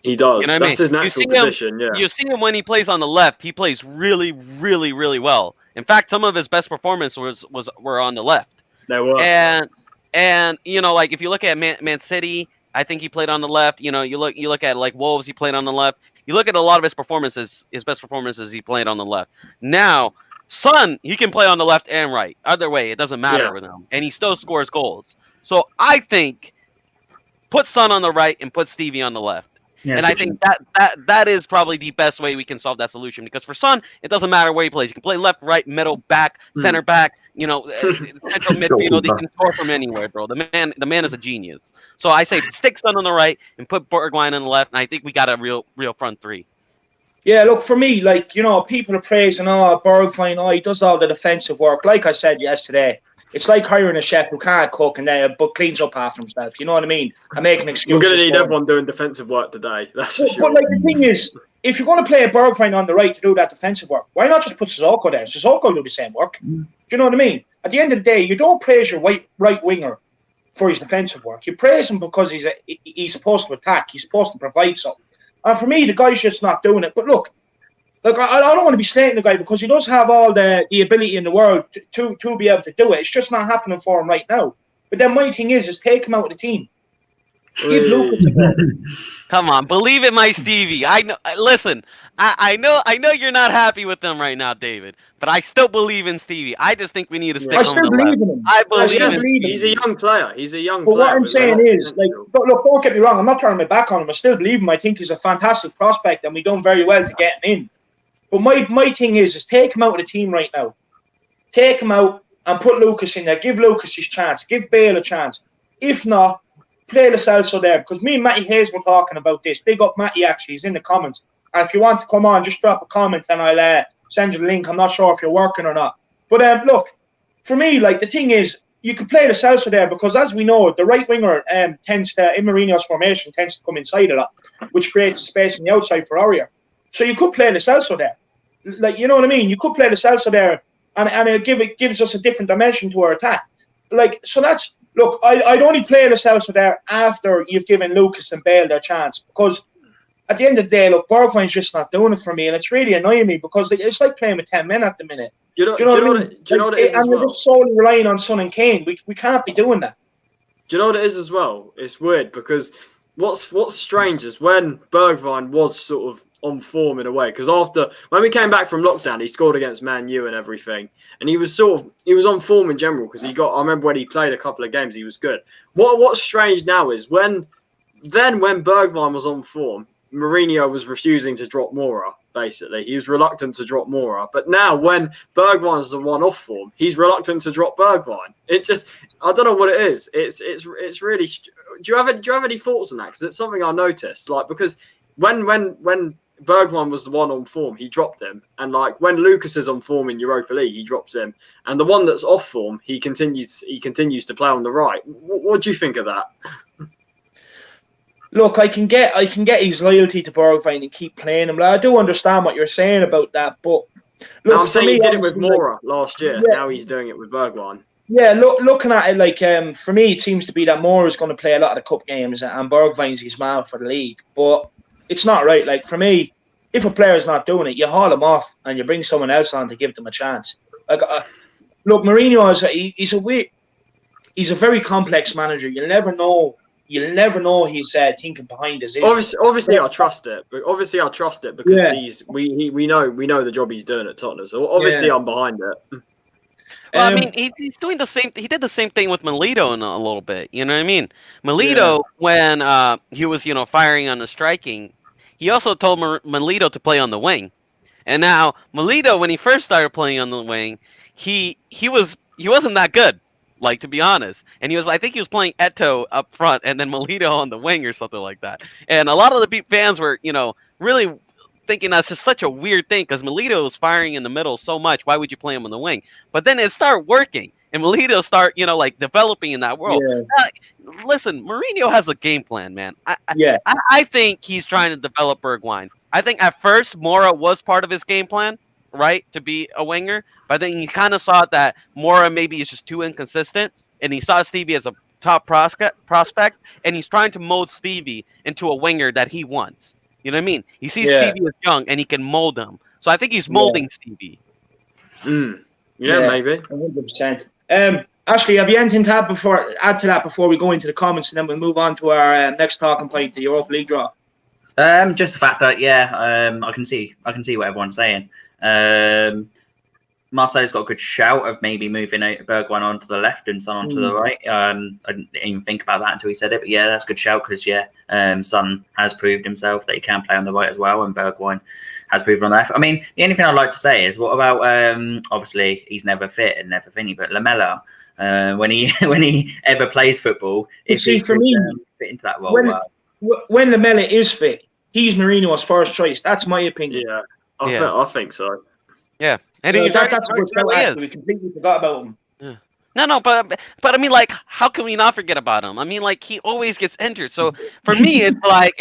He does. You know what That's I his mean? natural position, yeah. You see him when he plays on the left, he plays really, really, really well. In fact, some of his best performances were on the left. They were. And And like if you look at Man City, I think he played on the left. You look at like Wolves, he played on the left. You look at a lot of his performances, his best performances, he played on the left. Now, Son, he can play on the left and right. Either way, it doesn't matter with him, and he still scores goals. So I think put Son on the right and put Stevie on the left. Yeah, and I think that is probably the best way we can solve that solution, because for Son, it doesn't matter where he plays. He can play left, right, middle, back, center back, central midfield. He can score from anywhere, bro. The man is a genius. So I say stick Son on the right and put Bergwijn on the left, and I think we got a real front three. Yeah, look, for me, people are praising, Bergwijn, he does all the defensive work. Like I said yesterday, it's like hiring a chef who can't cook but cleans up after himself. You know what I mean? And making excuses. You're going to need everyone doing defensive work today. That's for sure. But the thing is, if you're going to play a Bergwijn on the right to do that defensive work, why not just put Sissoko there? Sissoko will do the same work. Do you know what I mean? At the end of the day, you don't praise your right winger for his defensive work. You praise him because he's supposed to attack. He's supposed to provide something. And for me, the guy's just not doing it. But look, I don't want to be slating the guy because he does have all the ability in the world to be able to do it. It's just not happening for him right now. But then my thing is take him out of the team. Give Lucas a go. Come on, believe it, my Stevie. I know. Listen, I know you're not happy with them right now, David. But I still believe in Stevie. I just think we need to stick on the left. In him. I believe in him. He's a young player. He's a young player. But what I'm saying is, look, don't get me wrong. I'm not turning my back on him. I still believe him. I think he's a fantastic prospect, and we've done very well to get him in. But my thing is take him out of the team right now. Take him out and put Lucas in there. Give Lucas his chance. Give Bale a chance. If not, play Lo Celso there. Because me and Matty Hayes were talking about this. Big up Matty, actually. He's in the comments. And if you want to come on, just drop a comment and I'll send you the link. I'm not sure if you're working or not. But look, for me, the thing is, you could play Lo Celso there because, as we know, the right winger tends to, in Mourinho's formation, tends to come inside a lot, which creates a space on the outside for Aurier. So you could play Lo Celso there. You know what I mean? You could play Lo Celso there, and it gives us a different dimension to our attack. So that's, look, I'd only play Lo Celso there after you've given Lucas and Bale their chance, because at the end of the day, look, Bergwijn's just not doing it for me, and it's really annoying me because it's like playing with 10 men at the minute. Do you know what it is? And we're just solely relying on Son and Kane. We can't be doing that. Do you know what it is as well? It's weird because what's strange is when Bergwijn was sort of on form in a way, because when we came back from lockdown, he scored against Man U and everything, and he was on form in general because I remember when he played a couple of games, he was good. What's strange now is when Bergwijn was on form, Mourinho was refusing to drop Moura. Basically, he was reluctant to drop Moura, but now when Bergwijn's the one off form, he's reluctant to drop Bergwijn. It just, I don't know what it is. It's really. Do you have any thoughts on that? Because it's something I noticed. Because when Bergwijn was the one on form, he dropped him, and when Lucas is on form in Europa League, he drops him, and the one that's off form, he continues to play on the right. What do you think of that? Look, I can get his loyalty to Bergwijn and keep playing him. I do understand what you're saying about that, but look, I'm saying he did it with Moura last year. Yeah. Now he's doing it with Bergwijn. Yeah, looking at it, for me, it seems to be that Moura's going to play a lot of the cup games and Bergwijn's his man for the league. But it's not right. For me, if a player's not doing it, you haul him off and you bring someone else on to give them a chance. Look, Mourinho he's a very complex manager. You'll never know he's thinking behind his ears. Obviously, I trust it. But obviously, I trust it because we know the job he's doing at Tottenham. So obviously, I'm behind it. Well, I mean, he's doing the same. He did the same thing with Melito in a little bit. You know what I mean? Melito, when he was, firing on the striking, he also told Melito to play on the wing. And now Melito, when he first started playing on the wing, he wasn't that good. To be honest. And I think he was playing Eto'o up front and then Melito on the wing or something like that. And a lot of the fans were, really thinking that's just such a weird thing because Melito was firing in the middle so much. Why would you play him on the wing? But then it started working. And Melito start, developing in that world. Yeah. Listen, Mourinho has a game plan, man. I think he's trying to develop Bergwijn. I think at first Moura was part of his game plan, right, to be a winger. But then he kind of saw that Moura maybe is just too inconsistent, and he saw Stevie as a top prospect, and he's trying to mold Stevie into a winger that he wants. You know what I mean? He sees Stevie as young, and he can mold him. So I think he's molding Stevie. Yeah, maybe. 100%. Ashley, have you anything to add to that before we go into the comments, and then we'll move on to our next talking point, the Europa League draw? Just the fact that I can see what everyone's saying. Marcelo's got a good shout of maybe moving Bergwijn onto the left and Son onto the right. I didn't even think about that until he said it, but yeah, that's a good shout because Son has proved himself that he can play on the right as well, and Bergwijn has proved on the left. I mean, the only thing I'd like to say is, what about obviously he's never fit and never thingy, but Lamela, when he ever plays football, if he could fit into that role. When Lamela is fit, he's Mourinho's first choice. That's my opinion. Yeah, I think so. Yeah, and that's a good shout. We completely forgot about him. Yeah. No, but I mean, like, how can we not forget about him? I mean, like, he always gets injured. So for me, it's like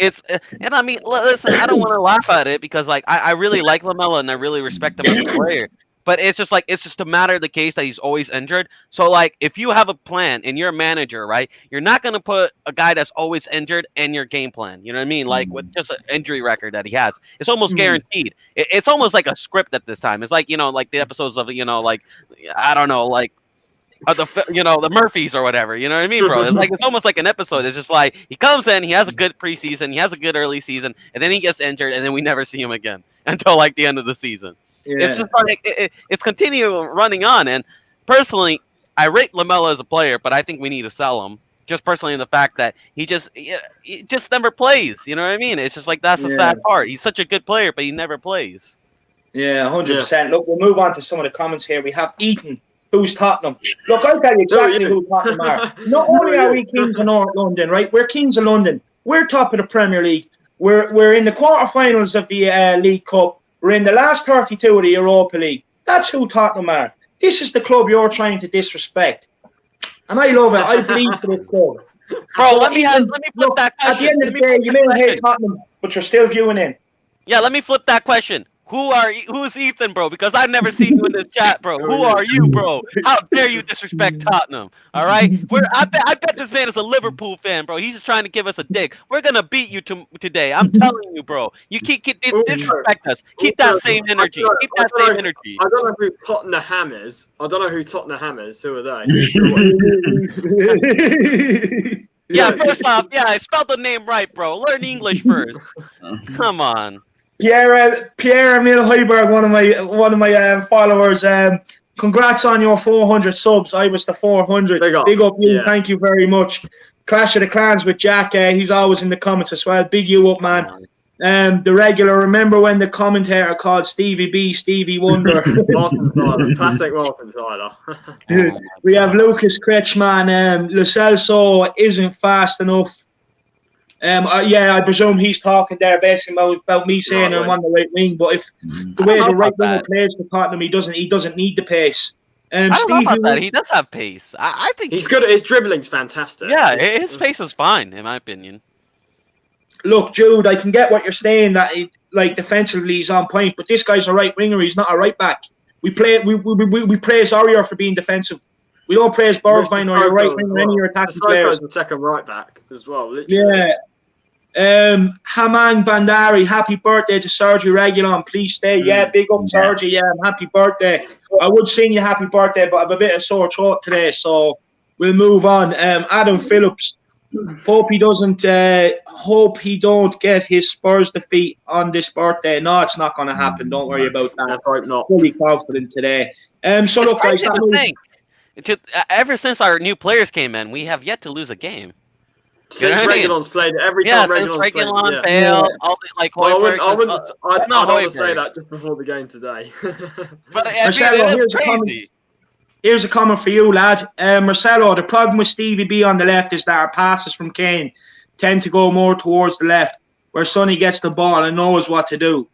and I mean, listen, I don't want to laugh at it because like I really like Lamela and I really respect him as a player. But it's just a matter of the case that he's always injured. So like, if you have a plan and you're a manager, right, you're not gonna put a guy that's always injured in your game plan. You know what I mean? Like with just an injury record that he has, it's almost guaranteed. It's almost like a script at this time. It's like like the episodes of like I don't know, like the Murphys or whatever. You know what I mean, bro? It's almost like an episode. It's just like he comes in, he has a good preseason, he has a good early season, and then he gets injured, and then we never see him again until like the end of the season. Yeah. It's just like it's continuing running on, and personally, I rate Lamela as a player, but I think we need to sell him. Just personally, in the fact that he just never plays. You know what I mean? It's just like that's the sad part. He's such a good player, but he never plays. Yeah, 100%. Look, we'll move on to some of the comments here. We have Ethan, who's Tottenham. Look, I'll tell you exactly who Tottenham are. Not only are we kings of North London, right? We're kings of London. We're top of the Premier League. We're in the quarterfinals of the League Cup. We're in the last 32 of the Europa League. That's who Tottenham are. This is the club you're trying to disrespect. And I love it. I bleed for this club. Bro, so let me flip that question. At the end of the day, you may hate Tottenham, but you're still viewing in. Yeah, let me flip that question. Who's Ethan, bro? Because I've never seen you in this chat, bro. Who are you, bro? How dare you disrespect Tottenham? All right, I bet this man is a Liverpool fan, bro. He's just trying to give us a dig. We're gonna beat you today. I'm telling you, bro. You keep disrespect us. Keep that same energy. Keep that same energy. I don't know who Tottenham is. Who are they? Yeah, first off, I spelled the name right, bro. Learn English first. Come on. Pierre Emil Heiberg, one of my followers. Congrats on your 400 subs. I was the 400. Big up you. Yeah. Thank you very much. Clash of the Clans with Jack. He's always in the comments as well. Big you up, man. The regular. Remember when the commentator called Stevie B Stevie Wonder? Martin Tyler, classic Martin Tyler. We have Lucas Kretschmann. Lo Celso isn't fast enough. I presume he's talking there basically about me saying I'm on the right wing. But if the way the right winger plays for Tottenham, he doesn't need the pace. I don't know about that. He does have pace. I think he's good. His dribbling's fantastic. Yeah, his pace is fine in my opinion. Look, Jude, I can get what you're saying that defensively he's on point, but this guy's a right winger. He's not a right back. We praise Aurier for being defensive. We don't praise Bergwijn or your right winger, any of your attacking players. The second right back as well. Literally. Yeah. Hamang Bandari, happy birthday to Sergio Reguilon. Please stay. Yeah, big up Sergio. Yeah, happy birthday. I would sing you happy birthday, but I have a bit of sore throat today, so we'll move on. Adam Phillips, hope he don't get his Spurs defeat on this birthday. No, it's not going to happen. Don't worry about that. That's right, not. Fully confident today. So look, guys. Ever since our new players came in, we have yet to lose a game. Since Reguilon's played every time Reguilon's played. Failed, all the, like Højbjerg. I don't want to say that just before the game today. But Marcelo, here's a comment for you, lad. Marcelo, the problem with Stevie B on the left is that our passes from Kane tend to go more towards the left, where Sonny gets the ball and knows what to do.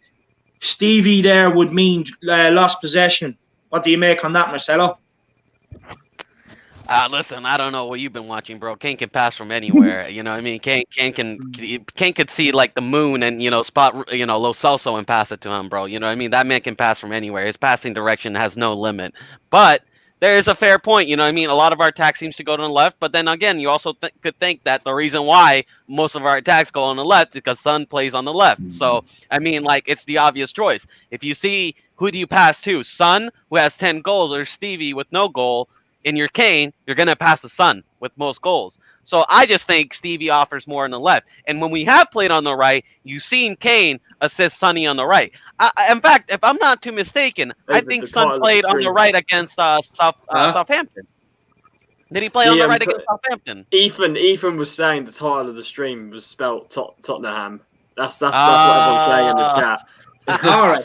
Stevie there would mean lost possession. What do you make on that, Marcelo? Listen, I don't know what you've been watching, bro. Kane can pass from anywhere. You know what I mean? Kane could see like the moon and spot Lo Celso and pass it to him, bro. You know what I mean? That man can pass from anywhere. His passing direction has no limit. But there is a fair point. You know what I mean? A lot of our attack seems to go to the left, but then again, you also could think that the reason why most of our attacks go on the left is because Son plays on the left. So I mean, like, it's the obvious choice. If you see who do you pass to, Son, who has 10 goals, or Stevie with no goal. in your Kane, you're going to pass the Son with most goals. So I just think Stevie offers more on the left. And when we have played on the right, you've seen Kane assist Sonny on the right. In fact, if I'm not too mistaken, I think Son played on the right against Southampton. Did he play on the right against Southampton? Ethan was saying the title of the stream was spelled Tottenham. That's what everyone's saying in the chat. All right.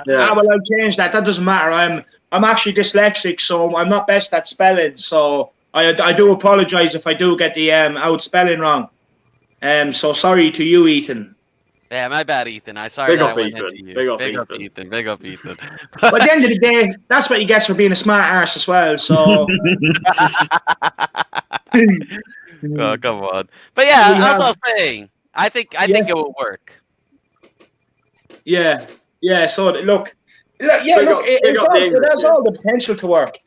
Yeah. Well, I'll change that. That doesn't matter. I'm actually dyslexic, so I'm not best at spelling. So I do apologise if I do get the out spelling wrong. So sorry to you, Ethan. Yeah, my bad, Ethan. I sorry that I went into you. Big up, Ethan. Big up, Ethan. But at the end of the day, that's what he gets for being a smart arse as well. So. Oh, come on. But yeah, as I was saying, I think it will work. Yeah. So look, it has all the potential to work.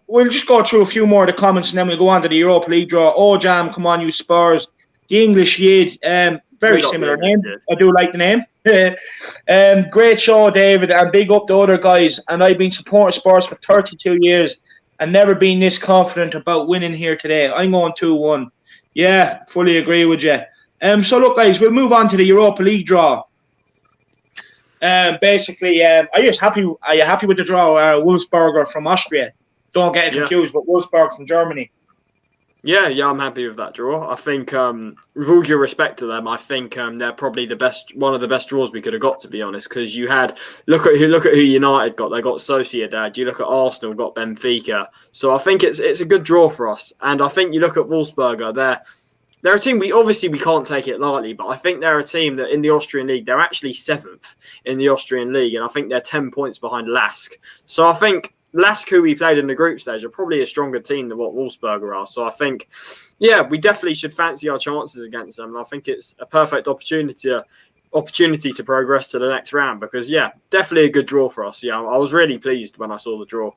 We'll just go through a few more of the comments and then we'll go on to the Europa League draw. Oh, Jam, come on, you Spurs. The English Yid, very similar name. I do like the name. Great show, David, and big up the other guys. And I've been supporting Spurs for 32 years and never been this confident about winning here today. I'm going 2-1. Yeah, fully agree with you. So look, guys, we'll move on to the Europa League draw. Basically, are you happy with the draw? Wolfsberger from Austria. Don't get it confused, but Wolfsburg from Germany. Yeah, I'm happy with that draw. I think, with all due respect to them, I think they're probably one of the best draws we could have got, to be honest. Because you had look at who United got. They got Sociedad. You look at Arsenal, got Benfica. So I think it's a good draw for us. And I think you look at Wolfsberger. They're a team we can't take it lightly, but I think they're a team that in the Austrian league they're actually 7th in the Austrian league, and I think they're 10 points behind Lask. So I think Lask, who we played in the group stage, are probably a stronger team than what Wolfsberger are. So I think, we definitely should fancy our chances against them. And I think it's a perfect opportunity to progress to the next round because, definitely a good draw for us. Yeah, I was really pleased when I saw the draw.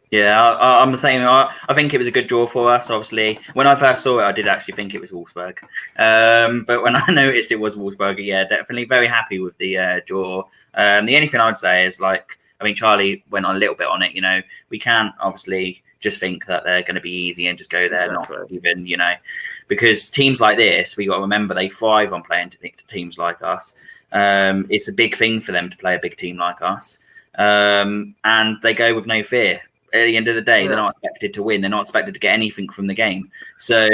Yeah, I'm the same. I think it was a good draw for us. Obviously, when I first saw it, I did actually think it was Wolfsburg. But when I noticed it was Wolfsburg, definitely very happy with the draw. The only thing I would say is Charlie went on a little bit on it. We can't obviously just think that they're going to be easy and just go there, not even, because teams like this, we got to remember they thrive on playing to teams like us. It's a big thing for them to play a big team like us, and they go with no fear. At the end of the day, they're not expected to win. They're not expected to get anything from the game. So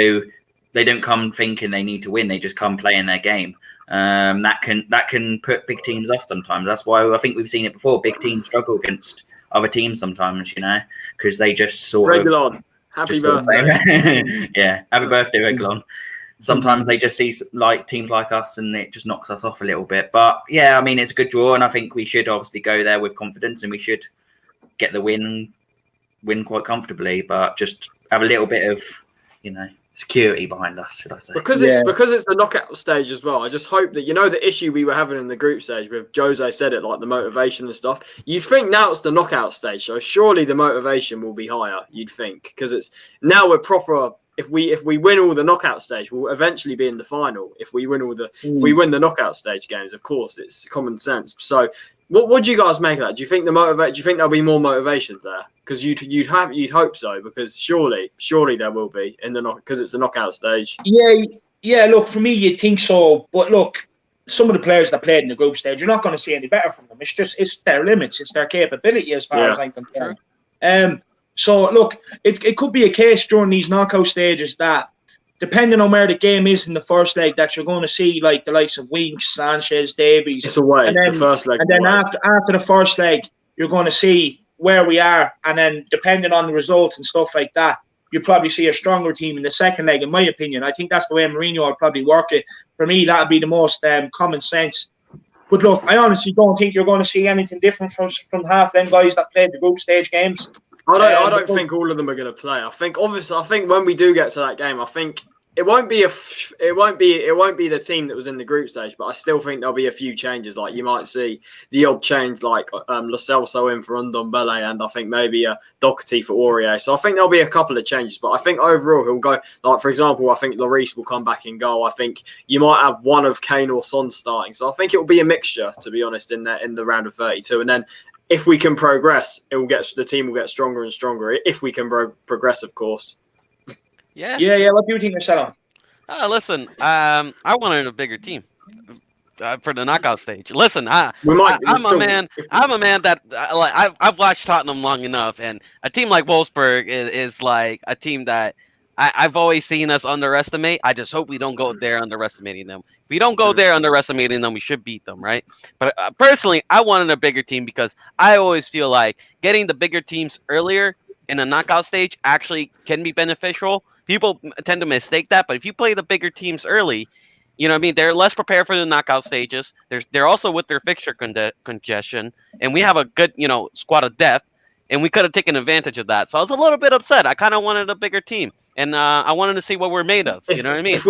they don't come thinking they need to win. They just come playing their game. That can put big teams off sometimes. That's why I think we've seen it before. Big teams struggle against other teams sometimes, because they just sort of... Happy birthday. Happy birthday, Reglon. Sometimes they just see teams like us and it just knocks us off a little bit. But it's a good draw and I think we should obviously go there with confidence and we should get the win quite comfortably, but just have a little bit of, security behind us, should I say? Because it's the knockout stage as well. I just hope that the issue we were having in the group stage with Jose said it, like the motivation and stuff. You'd think now it's the knockout stage, so surely the motivation will be higher. You'd think because it's now we're proper. If we win all the knockout stage, we'll eventually be in the final. If we win if we win the knockout stage games, of course, it's common sense. So, what do you guys make of that? Do you think there'll be more motivation there? Because you'd hope so. Because surely there will be because it's the knockout stage. Yeah. Look, for me, you'd think so. But look, some of the players that played in the group stage, you're not going to see any better from them. It's their limits. It's their capability as far as I'm concerned. So, look, it could be a case during these knockout stages that, depending on where the game is in the first leg, that you're going to see the likes of Winks, Sanchez, Davies. It's away, the first leg. And then after the first leg, you're going to see where we are. And then, depending on the result and stuff like that, you probably see a stronger team in the second leg, in my opinion. I think that's the way Mourinho would probably work it. For me, that would be the most common sense. But look, I honestly don't think you're going to see anything different from half them guys that played the group stage games. I don't think all of them are going to play. I think when we do get to that game, I think it won't be the team that was in the group stage, but I still think there'll be a few changes. Like you might see the odd change, like Lo Celso in for Ndombele, and I think maybe Doherty for Aurier. So I think there'll be a couple of changes, but I think overall he'll go. Like for example, I think Lloris will come back in goal. I think you might have one of Kane or Son starting. So I think it will be a mixture, to be honest, in the round of 32, and then if we can progress, the team will get stronger and stronger. If we can progress, of course. Yeah. Yeah. What do you think, Marcelo? Listen, I wanted a bigger team for the knockout stage. Listen, I'm a man that I've watched Tottenham long enough, and a team like Wolfsburg is like a team that I've always seen us underestimate. I just hope we don't go there underestimating them. If we don't go there underestimating them, we should beat them, right? But personally, I wanted a bigger team because I always feel like getting the bigger teams earlier in a knockout stage actually can be beneficial. People tend to mistake that, but if you play the bigger teams early, you know what I mean? They're less prepared for the knockout stages. They're also with their fixture congestion, and we have a good, squad of depth, and we could have taken advantage of that. So I was a little bit upset. I kind of wanted a bigger team, and I wanted to see what we're made of. You know what I mean? If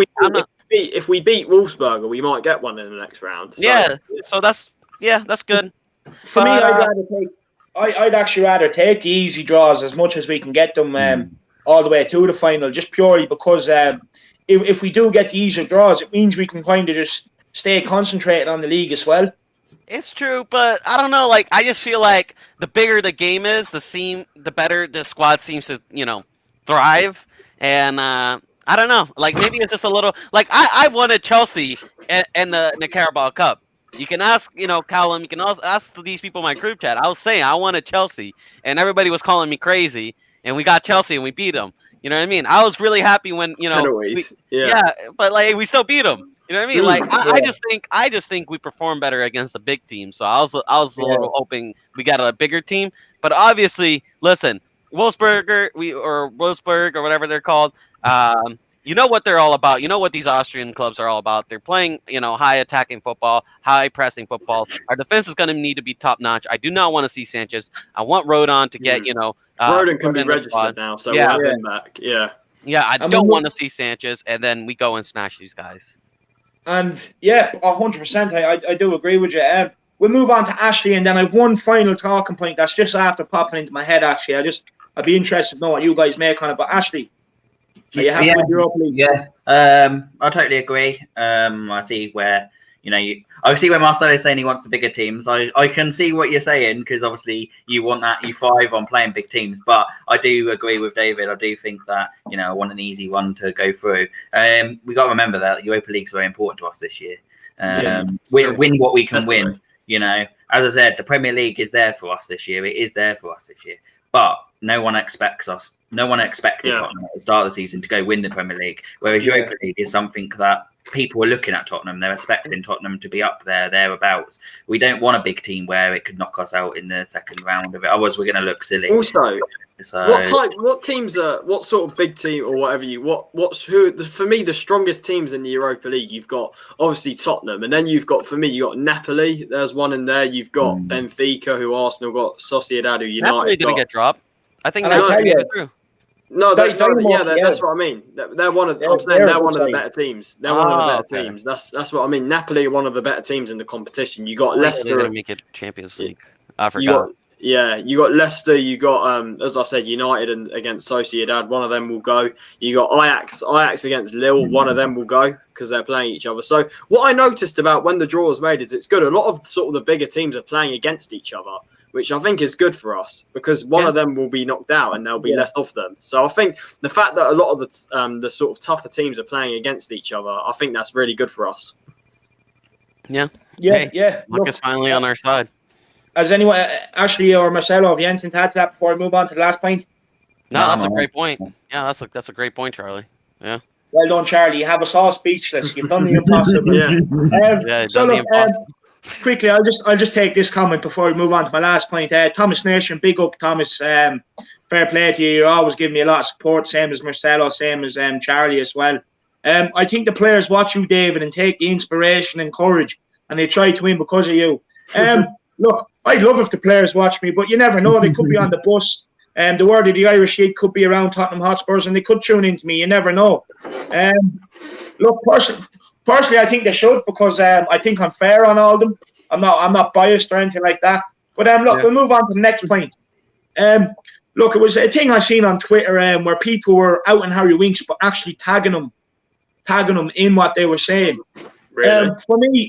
we beat Wolfsburg, we might get one in the next round. So. Yeah, so that's good. For me, I'd actually rather take the easy draws as much as we can get them all the way to the final, just purely because if we do get the easier draws, it means we can kind of just stay concentrated on the league as well. It's true, but I don't know. Like, I just feel like the bigger the game is, the better the squad seems to, thrive. And I don't know. Like, maybe it's just a little. Like, I wanted Chelsea in the Carabao Cup. You can ask, Callum. You can also ask these people in my group chat. I was saying I wanted Chelsea, and everybody was calling me crazy. And we got Chelsea, and we beat them. You know what I mean? I was really happy when but like we still beat them. You know what I mean? Like I just think we perform better against a big team. So I was a little hoping we got a bigger team. But obviously, listen, Wolfsburg or whatever they're called. You know what they're all about. You know what these Austrian clubs are all about. They're playing, high attacking football, high pressing football. Our defense is going to need to be top notch. I do not want to see Sanchez. I want Rodon to get, Rodon can be registered now, so we'll have him back. Yeah. Yeah, I don't want to see Sanchez, and then we go and smash these guys. And 100%, I do agree with you. We'll move on to Ashley, and then I've one final talking point that's just after popping into my head. Actually, I'd be interested to know what you guys make on it. But Ashley, are you happy with Europa League? Yeah, I totally agree. I see where I see where Marcelo is saying he wants the bigger teams. I can see what you're saying because obviously you want that. You thrive on playing big teams, but I do agree with David. I do think that I want an easy one to go through. We got to remember that Europa League's very important to us this year. Win what we can win. As I said, the Premier League is there for us this year. It is there for us this year, but no one expected Tottenham at the start of the season to go win the Premier League. Whereas Europa League is something that people are looking at Tottenham. They're expecting Tottenham to be up there, thereabouts. We don't want a big team where it could knock us out in the second round of it. Otherwise, we're going to look silly. Also, what sort of big team or whatever for me, the strongest teams in the Europa League, you've got obviously Tottenham, and then you've got Napoli. There's one in there. You've got Benfica, who Arsenal got, Sociedad, who United Napoli didn't get dropped. I think Napoli get through. No, that's what I mean. They're one of. I'm saying they're one of the better teams. They're one of the better teams. That's what I mean. Napoli are one of the better teams in the competition. You got Leicester. They're going to make it Champions League. I forgot. You got Leicester. You got as I said, United and against Sociedad. One of them will go. You got Ajax against Lille. One of them will go because they're playing each other. So what I noticed about when the draw was made is it's good. A lot of sort of the bigger teams are playing against each other, which I think is good for us because one of them will be knocked out and there'll be less of them. So I think the fact that a lot of the sort of tougher teams are playing against each other, I think that's really good for us. Yeah. Luck is finally on our side. Has anyone, Ashley or Marcelo, have you anything to add to that before I move on to the last point? No, that's a great point. Yeah, that's a great point, Charlie. Yeah. Well done, Charlie. You have us all speechless. You've done the impossible. The impossible. Quickly, I'll just take this comment before we move on to my last point. Thomas Nation, big up, Thomas. Fair play to you. You're always giving me a lot of support, same as Marcelo, same as Charlie as well. I think the players watch you, David, and take the inspiration and courage, and they try to win because of you. Look, I'd love if the players watch me, but you never know. They could be on the bus. The word of the Irish League could be around Tottenham Hotspurs, and they could tune into me. You never know. Look, personally, I think they should because I think I'm fair on all of them. I'm not biased or anything like that. But we'll move on to the next point. Look, it was a thing I seen on Twitter where people were out on Harry Winks, but actually tagging him in what they were saying. Really?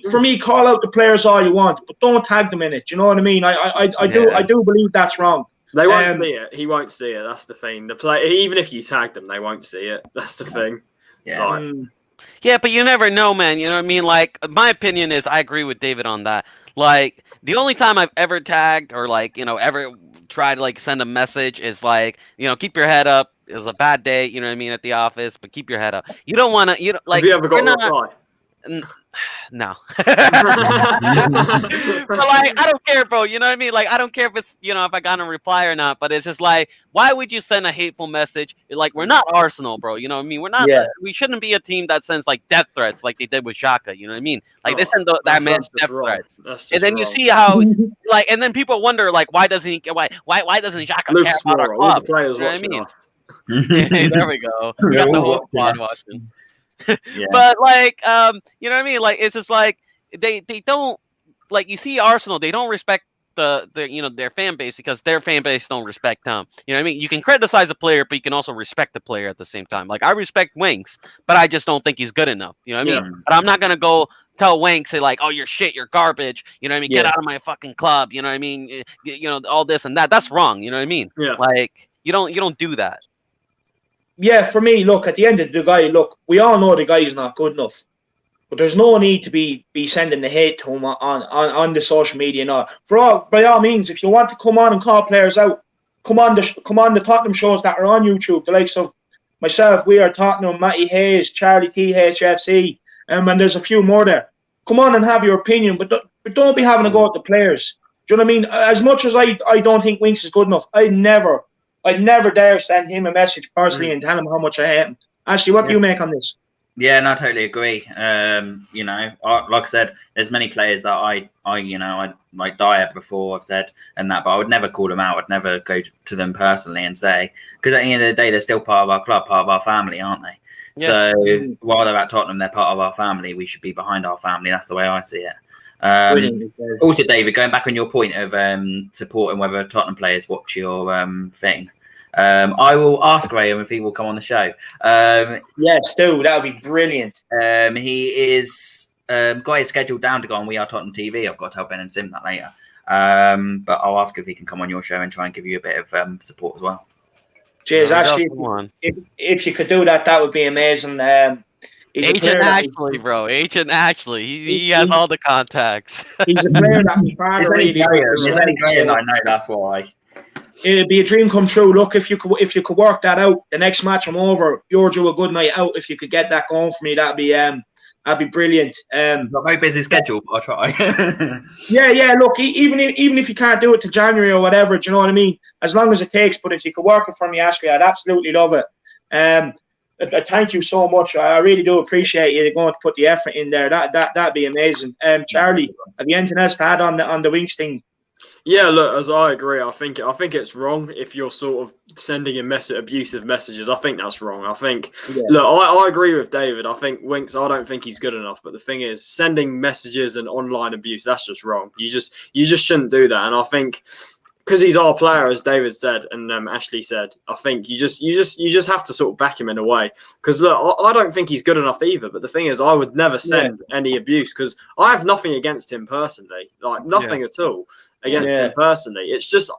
For me, call out the players all you want, but don't tag them in it. Do you know what I mean? I do believe that's wrong. They won't see it. He won't see it. That's the thing. The play, even if you tag them, they won't see it. That's the thing. Yeah. Like, Yeah, but you never know, man. You know what I mean? Like, my opinion is, I agree with David on that. Like, the only time I've ever tagged or like, ever tried to like send a message is like, keep your head up. It was a bad day, you know what I mean, at the office, but keep your head up. You don't want to, like. have you ever got a reply? No. But like, I don't care, bro. You know what I mean? Like, I don't care if it's, if I got a reply or not, but it's just like, why would you send a hateful message? Like, we're not Arsenal, bro. You know what I mean? We're not, we shouldn't be a team that sends like death threats like they did with Xhaka. You know what I mean? Like, they send that man death threats. And then you see how, like, and then people wonder, like, why doesn't Xhaka care about our club? All the players you know what I mean? us. Hey, there we go. We got the whole squad watching. But like, you know what I mean? Like, it's just like they don't, like, you see Arsenal, they don't respect the their fan base because their fan base don't respect them. You know what I mean? You can criticize a player, but you can also respect the player at the same time. Like, I respect Winks, but I just don't think he's good enough. You know what I mean? But I'm not gonna go tell Winks, say like, oh, you're shit, you're garbage. You know what I mean? Get out of my fucking club. You know what I mean? All this and that. That's wrong. You know what I mean? Yeah. Like, you don't do that. Yeah, for me, look, at the end of the guy, look, we all know the guy's not good enough. But there's no need to be sending the hate to him on the social media and all. By all means, if you want to come on and call players out, come on the Tottenham shows that are on YouTube, the likes of myself, We Are Tottenham, Matty Hayes, Charlie THFC, and there's a few more there. Come on and have your opinion, but don't be having a go at the players. Do you know what I mean? As much as I don't think Winks is good enough, I'd never dare send him a message personally and tell him how much I hate him. Ashley, what do you make on this? Yeah, no, I totally agree. Like I said, there's many players that I like die at before, I've said, and that, but I would never call them out. I'd never go to them personally and say, because at the end of the day, they're still part of our club, part of our family, aren't they? Yeah. So while they're at Tottenham, they're part of our family. We should be behind our family. That's the way I see it. Also, David, going back on your point of supporting whether Tottenham players watch your thing, I will ask Graham if he will come on the show. Yes, do. That would be brilliant. He is got his schedule down to go on We Are Tottenham TV. I've got to tell Ben and Sim that later. But I'll ask if he can come on your show and try and give you a bit of support as well. Cheers, Ashley. If you could do that, that would be amazing. Agent Ashley, bro. Agent Ashley. He has all the contacts. He's a player that my father really I know, that's why. It'd be a dream come true. Look, if you could work that out, the next match I'm over, you're due a good night out. If you could get that going for me, that'd be brilliant. Got a very busy schedule, but I'll try. yeah. Look, even if you can't do it till January or whatever, do you know what I mean? As long as it takes. But if you could work it for me, Ashley, I'd absolutely love it. Thank you so much. I really do appreciate you going to put the effort in there. That'd be amazing. Charlie, have you anything else to add on the Winks thing? Yeah, look, as I agree, I think it's wrong if you're sort of sending abusive messages. I think that's wrong. I think, look, I agree with David. I think Winks, I don't think he's good enough. But the thing is, sending messages and online abuse, that's just wrong. You just shouldn't do that. And I think, because he's our player, as David said and Ashley said, I think you just have to sort of back him in a way. Because look, I don't think he's good enough either. But the thing is, I would never send any abuse because I have nothing against him personally, like nothing at all against him personally. It's just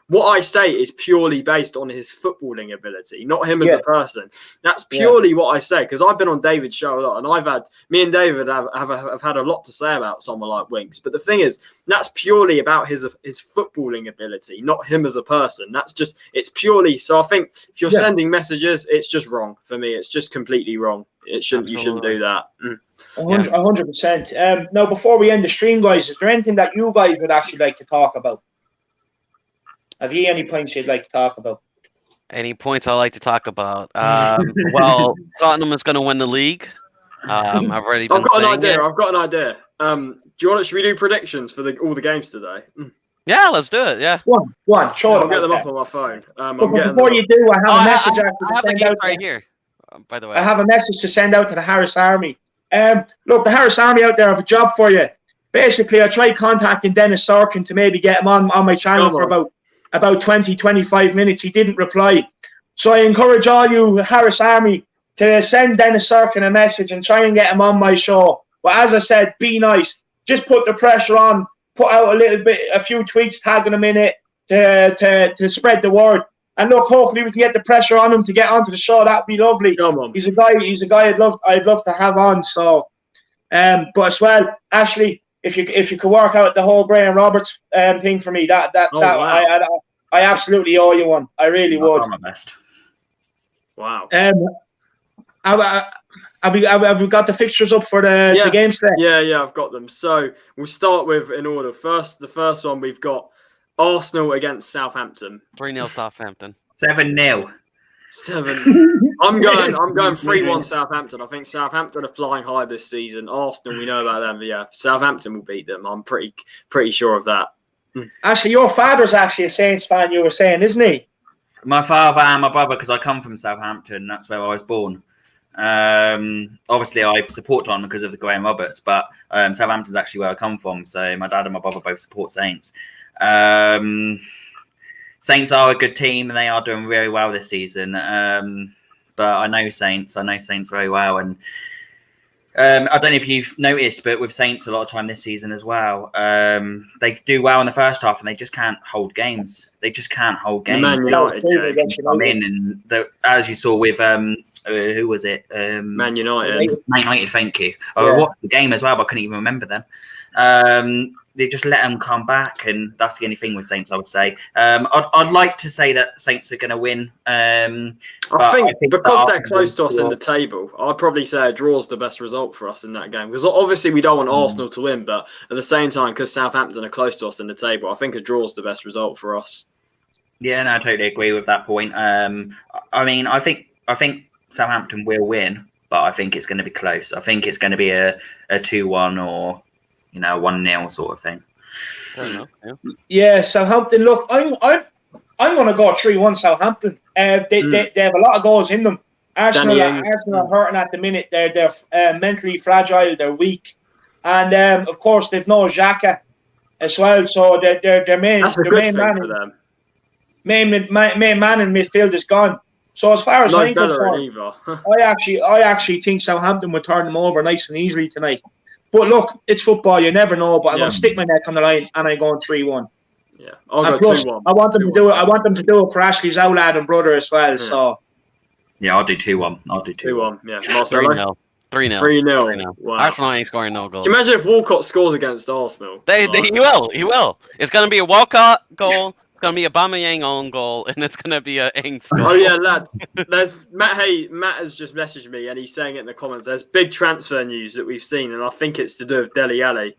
what I say is purely based on his footballing ability, not him as a person. That's purely what I say, because I've been on David's show a lot, and me and David have had a lot to say about someone like Winks. But the thing is, that's purely about his footballing ability, not him as a person. It's purely. So I think if you're sending messages, it's just wrong for me. It's just completely wrong. You shouldn't do that. 100%. Now, before we end the stream, guys, is there anything that you guys would actually like to talk about? Have you any points you'd like to talk about? Any points I'd like to talk about? Well, Tottenham is going to win the league. I've got an idea. Should we do predictions for all the games today? Yeah, let's do it. Yeah. One. Sure. I'll get them up on my phone. Before you do, I have a message. I have the game right here. By the way, I have a message to send out to the Harris Army. Look, the Harris Army out there have a job for you. Basically, I tried contacting Dennis Sorkin to maybe get him on my channel for about 20-25 minutes. He didn't reply. So I encourage all you Harris Army to send Dennis Sorkin a message and try and get him on my show. But as I said, be nice. Just put the pressure on. Put out a few tweets, tagging him in it to spread the word. And look, hopefully we can get the pressure on him to get onto the show. That'd be lovely. Come on. He's a guy I'd love to have on. So, but as well, Ashley, if you could work out the whole Graham Roberts thing for me, wow. I absolutely owe you one. I really would. My best. Wow. Have we got the fixtures up for the games today? Yeah, I've got them. So we'll start with in order. The first one we've got Arsenal against Southampton. 3-0 Southampton. 7-0. 7. I'm going 3-1 Southampton. I think Southampton are flying high this season. Arsenal, we know about them, but yeah, Southampton will beat them. I'm pretty sure of that. Actually, your father's actually a Saints fan, you were saying, isn't he? My father and my brother, because I come from Southampton. That's where I was born. Obviously, I support Tottenham because of the Graham Roberts, but Southampton's actually where I come from. So my dad and my brother both support Saints. Saints are a good team and they are doing really well this season. But I know Saints very well, and I don't know if you've noticed, but with Saints a lot of time this season as well, they do well in the first half and they just can't hold games. They just can't hold games. Man United come in, and as you saw with who was it? Man United. Man United, thank you. I watched the game as well, but I couldn't even remember them. They just let them come back, and that's the only thing with Saints, I would say. I'd like to say that Saints are going to win. I think because they're close to us in the table, I'd probably say a draw's the best result for us in that game. Because obviously we don't want Arsenal to win, but at the same time, because Southampton are close to us in the table, I think a draw's the best result for us. Yeah, no, I totally agree with that point. I mean, I think Southampton will win, but I think it's going to be close. I think it's going to be a 2-1 or 1-0 sort of thing. Yeah, Southampton. Look, I'm going to go 3-1 Southampton. They have a lot of goals in them. Arsenal are hurting at the minute. They're mentally fragile. They're weak, and of course they've no Xhaka as well. So their main man in midfield is gone. So as far as I'm concerned, I actually think Southampton will turn them over nice and easily tonight. But look, it's football. You never know. But I'm going to stick my neck on the line, and I'm going 3-1. Yeah, I'll go 2-1. I want them to do it. I want them to do it for Ashley's old lad and brother as well. Yeah. So, yeah, I'll do 2-1. 2-1. Yeah, Marcelo. 3-0. Wow. Arsenal ain't scoring no goals. Can you imagine if Walcott scores against Arsenal? He will. It's going to be a Walcott goal. It's going to be a Aubameyang own goal, and it's going to be a Ings goal. Oh, yeah, lads. There's Matt has just messaged me, and he's saying it in the comments. There's big transfer news that we've seen, and I think it's to do with Dele Alli.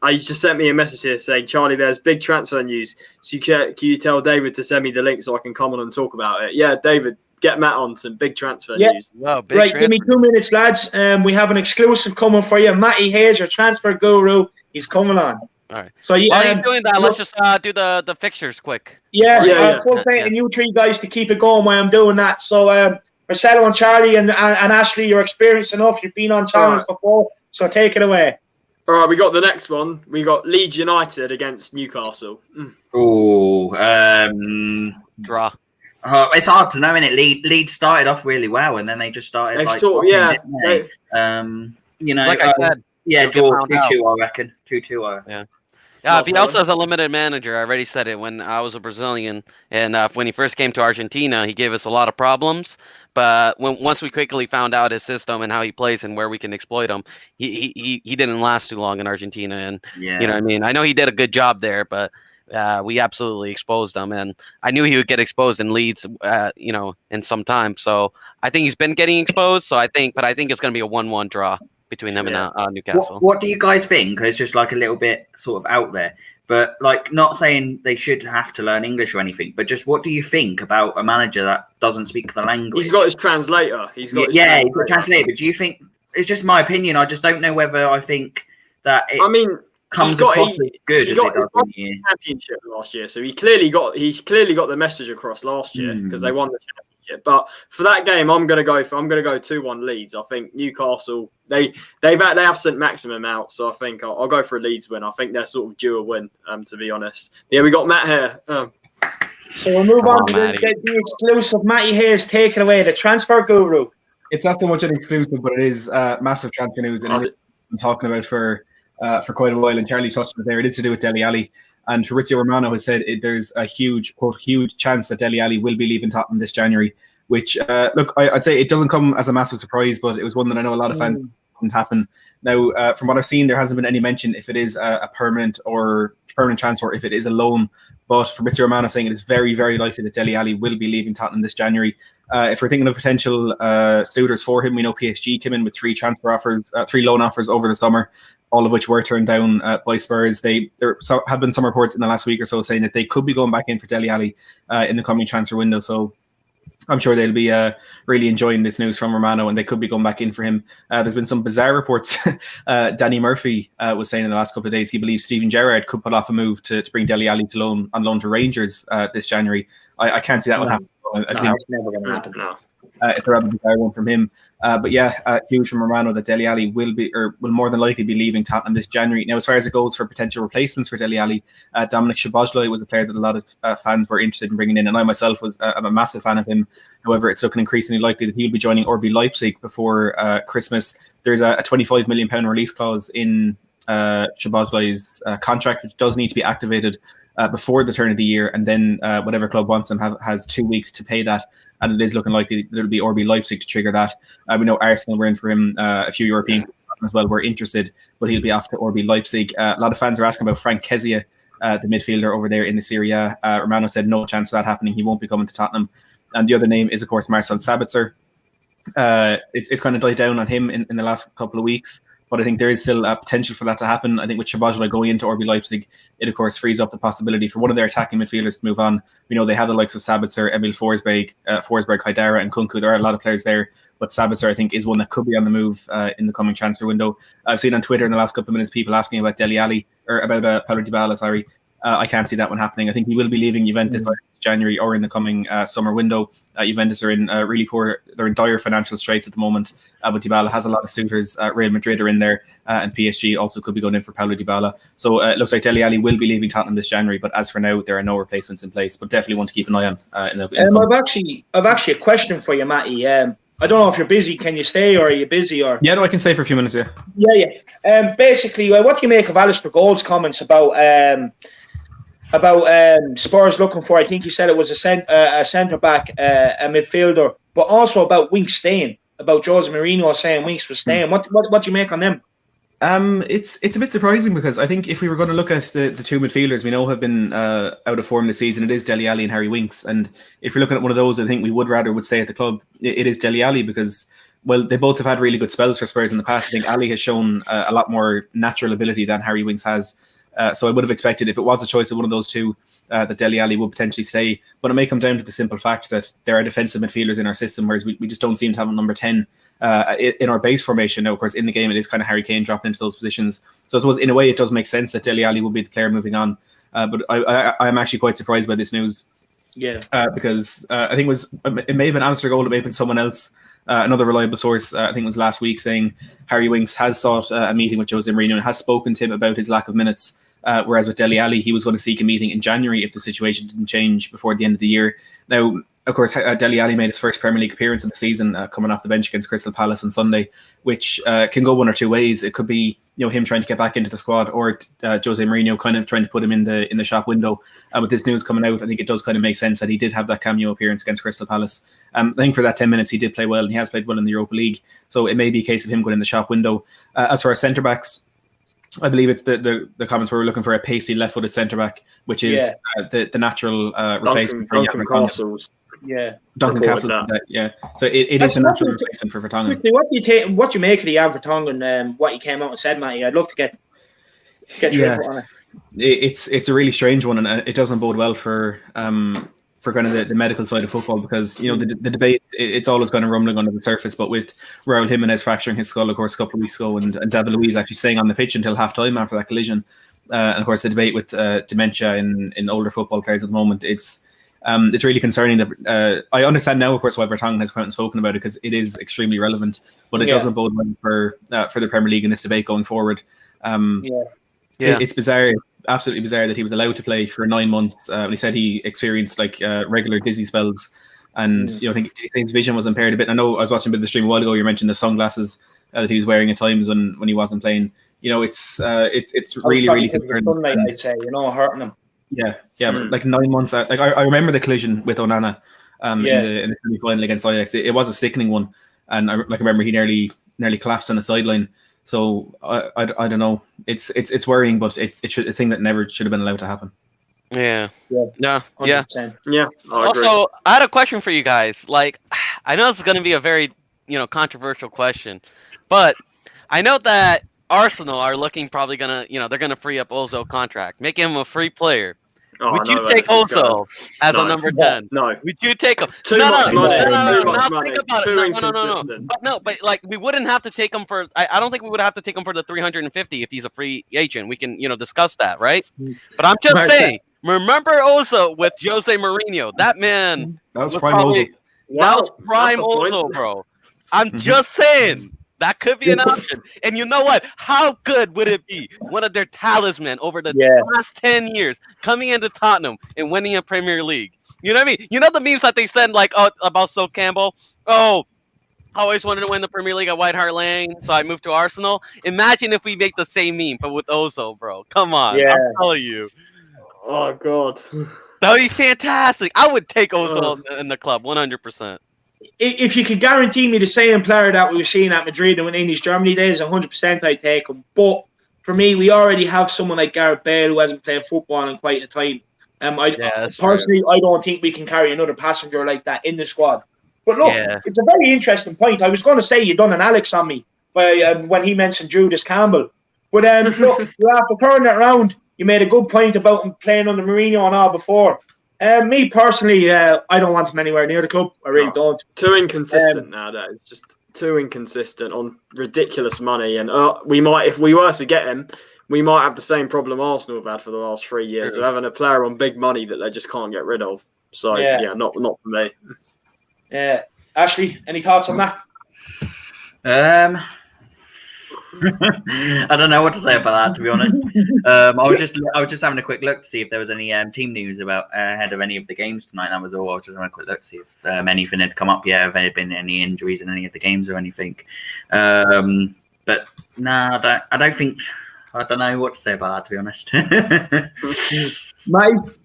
He's just sent me a message here saying, Charlie, there's big transfer news. So can you tell David to send me the link so I can come on and talk about it? Yeah, David, get Matt on some big transfer news. Wow, give me 2 minutes, lads. We have an exclusive coming for you. Matty Hayes, your transfer guru, he's coming on. All right. So while he's doing that, let's just do the fixtures quick. Full faith in you three guys to keep it going while I'm doing that. So Marcelo and Charlie and Ashley, you're experienced enough. You've been on channels before, so take it away. All right, we got the next one. We got Leeds United against Newcastle. Draw. It's hard to know, isn't it? Leeds started off really well, and then they just started like I said. Yeah, draw 2-2, I reckon. 2-2, Yeah. Yeah, Bielsa is a limited manager. I already said it when I was a Brazilian, and when he first came to Argentina, he gave us a lot of problems. But once we quickly found out his system and how he plays and where we can exploit him, he didn't last too long in Argentina. And you know what I mean? I know he did a good job there, but we absolutely exposed him, and I knew he would get exposed in Leeds, in some time. So I think he's been getting exposed. So I think it's going to be a 1-1 draw between them and Newcastle. What do you guys think? It's just like a little bit sort of out there, but like not saying they should have to learn English or anything, but just what do you think about a manager that doesn't speak the language? He's got his translator. He's got translator. But do you think, it's just my opinion, I just don't know whether I think that comes across as good as it does in the year. Championship last year, so he clearly got the message across last year because they won the championship. But for that game, I'm gonna go 2-1 Leeds. I think Newcastle they have St Maximum out, so I think I'll go for a Leeds win. I think they're sort of due a win, to be honest. Yeah, we got Matt here. So we'll move on to the exclusive Matty Hayes. Take it away, the transfer guru. it's not so much an exclusive, but it is massive transfer news, and it's been talking about for quite a while. And Charlie touched on it there. It is to do with Dele Alli. And Fabrizio Romano has said there's a huge, quote, huge chance that Dele Alli will be leaving Tottenham this January, which, look, I'd say it doesn't come as a massive surprise, but it was one that I know a lot of fans wouldn't happen. Now, from what I've seen, there hasn't been any mention if it is a permanent transfer, if it is a loan. But Fabrizio Romano saying it is very, very likely that Dele Alli will be leaving Tottenham this January. If we're thinking of potential suitors for him, we know PSG came in with 3 loan offers over the summer, all of which were turned down by Spurs. There have been some reports in the last week or so saying that they could be going back in for Dele Alli in the coming transfer window. So I'm sure they'll be really enjoying this news from Romano, and they could be going back in for him. There's been some bizarre reports. Danny Murphy was saying in the last couple of days he believes Steven Gerrard could pull off a move to bring Dele Alli on loan to Rangers this January. I can't see that one happen. It's never going to happen. No. It's a rather bizarre one from him. But yeah, huge from Romano that Dele Alli will more than likely be leaving Tottenham this January. Now, as far as it goes for potential replacements for Dele Alli, Dominic Szoboszlai was a player that a lot of fans were interested in bringing in, and I myself I'm a massive fan of him. However, it's looking increasingly likely that he'll be joining RB Leipzig before Christmas. There's a £25 million release clause in Szoboszlai's contract, which does need to be activated before the turn of the year, and then whatever club wants him has 2 weeks to pay that. And it is looking likely that it'll be RB Leipzig to trigger that. We know Arsenal were in for him, a few European as well were interested, but he'll be off to RB Leipzig. A lot of fans are asking about Frank Kezia, the midfielder over there in the Serie A. Romano said no chance of that happening. He won't be coming to Tottenham. And the other name is, of course, Marcel Sabitzer. It's kind of died down on him in the last couple of weeks, but I think there is still a potential for that to happen. I think with Szoboszlai going into RB Leipzig, it of course frees up the possibility for one of their attacking midfielders to move on. We know they have the likes of Sabitzer, Emil Forsberg, Haidara, and Kunku. There are a lot of players there, but Sabitzer I think is one that could be on the move in the coming transfer window. I've seen on Twitter in the last couple of minutes people asking about Dele Alli or about Paulo Dybala. Sorry. I can't see that one happening. I think he will be leaving Juventus in January or in the coming summer window. Juventus are in they're in dire financial straits at the moment. But Dybala has a lot of suitors. Real Madrid are in there, and PSG also could be going in for Paulo Dybala. So it looks like Dele Alli will be leaving Tottenham this January. But as for now, there are no replacements in place. But definitely want to keep an eye on. I've actually a question for you, Matty. I don't know if you're busy. Can you stay, or are you busy? Or yeah, no, I can stay for a few minutes. Yeah. Basically, what do you make of Alistair Gold's comments about Spurs looking for? I think he said it was a centre back, a midfielder, but also about Winks staying. About Jose Mourinho saying Winks was staying. What do you make on them? It's a bit surprising because I think if we were going to look at the two midfielders we know have been out of form this season, it is Dele Alli and Harry Winks. And if you're looking at one of those, I think we would stay at the club. It is Dele Alli because, well, they both have had really good spells for Spurs in the past. I think Ali has shown a lot more natural ability than Harry Winks has. So I would have expected if it was a choice of one of those two that Dele Alli would potentially stay. But it may come down to the simple fact that there are defensive midfielders in our system, whereas we just don't seem to have a number 10 in our base formation. Now, of course, in the game, it is kind of Harry Kane dropping into those positions. So I suppose in a way it does make sense that Dele Alli will be the player moving on. But I am actually quite surprised by this news. Yeah. Because I think it may have been Alistair Gold, it may have been someone else. Another reliable source, I think it was last week, saying Harry Winks has sought a meeting with Jose Mourinho and has spoken to him about his lack of minutes. Whereas with Dele Alli, he was going to seek a meeting in January if the situation didn't change before the end of the year. Now, of course, Dele Alli made his first Premier League appearance of the season, coming off the bench against Crystal Palace on Sunday, which can go one or two ways. It could be him trying to get back into the squad, or Jose Mourinho kind of trying to put him in the shop window. With this news coming out, I think it does kind of make sense that he did have that cameo appearance against Crystal Palace. I think for that 10 minutes he did play well, and he has played well in the Europa League. So it may be a case of him going in the shop window. As for our centre backs, I believe it's the comments where we're looking for a pacey left-footed centre-back, which is the natural replacement for Duncan Castles. Yeah. Duncan Castles. Yeah. So it is a natural replacement for Vertonghen. What do you make of the Jan Vertonghen, what he came out and said, Matty? I'd love to get your input on it. It's a really strange one, and it doesn't bode well for kind of the medical side of football, because the debate, it's always kind of rumbling under the surface. But with Raul Jimenez fracturing his skull, of course, a couple of weeks ago, and David Luiz actually staying on the pitch until half time after that collision, and of course the debate with dementia in older football players at the moment, it's really concerning. That I understand now, of course, why Vertonghen has come out and spoken about it, because it is extremely relevant, but it doesn't bode well for the Premier League in this debate going forward. It's bizarre. Absolutely bizarre that he was allowed to play for 9 months. He said he experienced regular dizzy spells And I think his vision was impaired a bit. I know I was watching a bit of the stream a while ago. You mentioned the sunglasses that he was wearing at times when he wasn't playing. It's really concerning. Sunlight, I'd say, hurting him. Yeah, but like 9 months out. Like I remember the collision with Onana in the semi-final against Ajax. It was a sickening one, and I remember he nearly collapsed on the sideline. So I don't know. It's worrying, but it's a thing that never should have been allowed to happen. Yeah. Yeah. Also, I had a question for you guys. Like, I know this is going to be a very, controversial question, but I know that Arsenal are looking probably going to, they're going to free up Ozil contract, make him a free player. Would you take Ozil as a number 10? No. Would you take him? Too much money. Think about it. No, but like we wouldn't have to take him for. I don't think we would have to take him for the 350 if he's a free agent. We can discuss that, right? But I'm just saying. Remember Ozil with Jose Mourinho? That man. That was prime Ozil. That was prime Ozil, bro. I'm just saying. That could be an option. And you know what? How good would it be? One of their talisman over the last 10 years coming into Tottenham and winning a Premier League. You know what I mean? You know the memes that they send about Sol Campbell? Oh, I always wanted to win the Premier League at White Hart Lane, so I moved to Arsenal. Imagine if we make the same meme, but with Ozil, bro. Come on. I'm telling you. Oh, God. That would be fantastic. I would take Ozil in the club, 100%. If you could guarantee me the same player that we were seeing at Madrid and in his Germany days, 100% I'd take him. But for me, we already have someone like Gareth Bale who hasn't played football in quite a time. Personally, I don't think we can carry another passenger like that in the squad. But look, it's a very interesting point. I was going to say you done an Alex on me when he mentioned Judas Campbell. But look, you have to turn it around. You made a good point about him playing under Mourinho and all before. Me personally, I don't want him anywhere near the club. I really don't. Too inconsistent nowadays. Just too inconsistent on ridiculous money. And we might, if we were to get him, we might have the same problem Arsenal have had for the last 3 years of having a player on big money that they just can't get rid of. So not for me. Ashley, any thoughts on that? I don't know what to say about that, to be honest. I was just having a quick look to see if there was any team news about ahead of any of the games tonight. That was all. I was just having a quick look to see if anything had come up yet, if there had been any injuries in any of the games or anything. But no, I don't think. I don't know what to say about that, to be honest. Mate.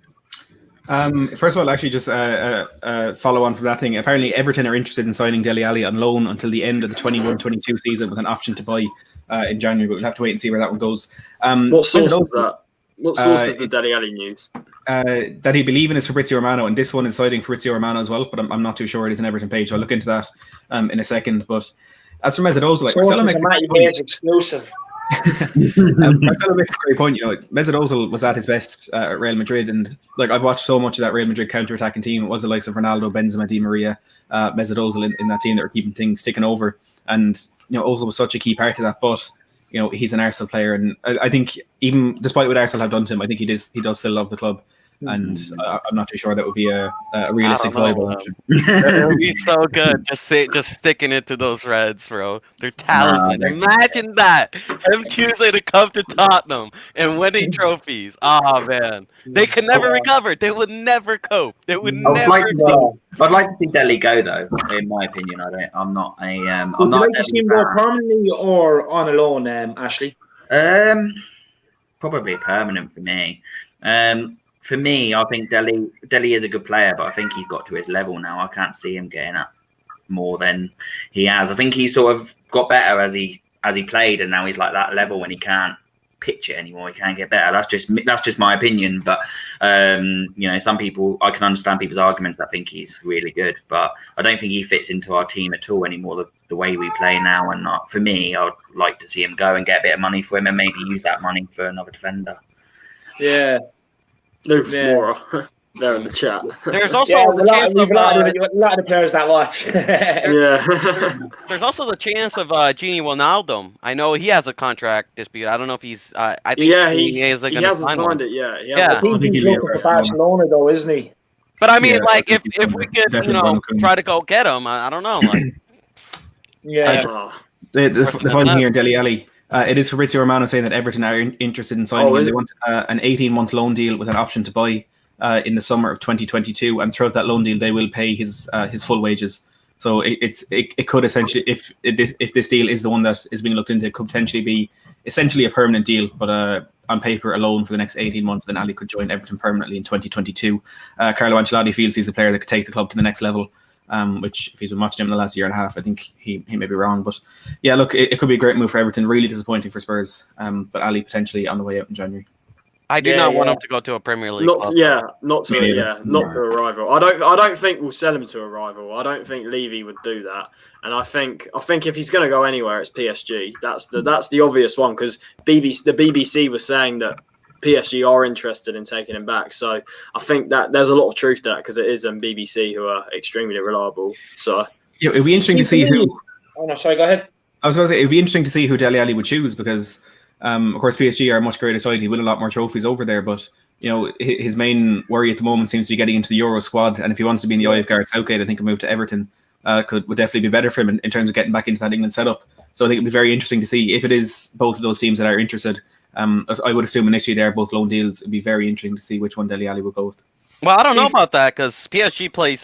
First of all, actually, just follow on from that thing. Apparently, Everton are interested in signing Dele Alli on loan until the end of the 21-22 season with an option to buy in January. But we'll have to wait and see where that one goes. What source is that? What source is the Dele Alli news? That he'd be leaving is Fabrizio Romano, and this one is citing Fabrizio Romano as well. But I'm not too sure. It is an Everton page, so I'll look into that in a second. But as for Mesut Ozil, Marcelo makes a exclusive. Marcelo makes a great point. Mesut Ozil was at his best at Real Madrid, and I've watched so much of that Real Madrid counter-attacking team. It was the likes of Ronaldo, Benzema, Di Maria, Mesut Ozil in that team that were keeping things ticking over. And Ozil was such a key part of that. But he's an Arsenal player, and I think even despite what Arsenal have done to him, I think he does still love the club. And I'm not too sure that would be a realistic viable option. It would be so good just sticking it to those Reds, bro. They're talisman. Imagine that. Him choosing to come to Tottenham and winning trophies. Oh man. They could never recover. They would never cope. They would never cope. I'd like to see Dele go though, in my opinion. I'm not a I'm not like to see him go permanently or on a loan, Ashley? Probably permanent for me. For me, I think Dele is a good player, but I think he's got to his level now. I can't see him getting up more than he has. I think he sort of got better as he played, and now he's like that level when he can't pitch it anymore. He can't get better. That's just my opinion. But some people, I can understand people's arguments that think he's really good, but I don't think he fits into our team at all anymore. The way we play now, and not for me, I'd like to see him go and get a bit of money for him, and maybe use that money for another defender. Yeah. Lucas Moura, there in the chat. There's also the chance of a lot of players that watch. There's also the chance of Gini Wijnaldum. I know he has a contract dispute. I don't know if he's. I think he hasn't signed it yet. I think he's looking for Barcelona though, isn't he? But I mean, if we could try to go get him, I don't know. The final here in Dele Alli. It is Fabrizio Romano saying that Everton are interested in signing him. They want an 18-month loan deal with an option to buy. in the summer of 2022, and throughout that loan deal, they will pay his full wages. So it could essentially, if this deal is the one that is being looked into, it could potentially be essentially a permanent deal, but on paper alone for the next 18 months, then Ali could join Everton permanently in 2022. Carlo Ancelotti feels he's a player that could take the club to the next level, which if he's been watching him in the last year and a half, I think he may be wrong. But yeah, look, it could be a great move for Everton. Really disappointing for Spurs, but Ali potentially on the way out in January. I do not want him to go to a Premier League club. Not to a rival. I don't think we'll sell him to a rival. I don't think Levy would do that. And I think if he's going to go anywhere, it's PSG. That's the obvious one, because the BBC was saying that PSG are interested in taking him back. So I think that there's a lot of truth to that, because it is BBC who are extremely reliable. So yeah, it'd be interesting to see who. Oh no, sorry, go ahead. I was going to say it'd be interesting to see who Dele Alli would choose, because of course PSG are a much greater side. He win a lot more trophies over there, but his main worry at the moment seems to be getting into the Euro squad. And if he wants to be in the eye of Gareth Southgate, I think a move to Everton would definitely be better for him in terms of getting back into that England setup. So I think it'd be very interesting to see if it is both of those teams that are interested. As I would assume initially they're both loan deals. It'd be very interesting to see which one Dele Alli will go with. Well, I don't know about that, because PSG plays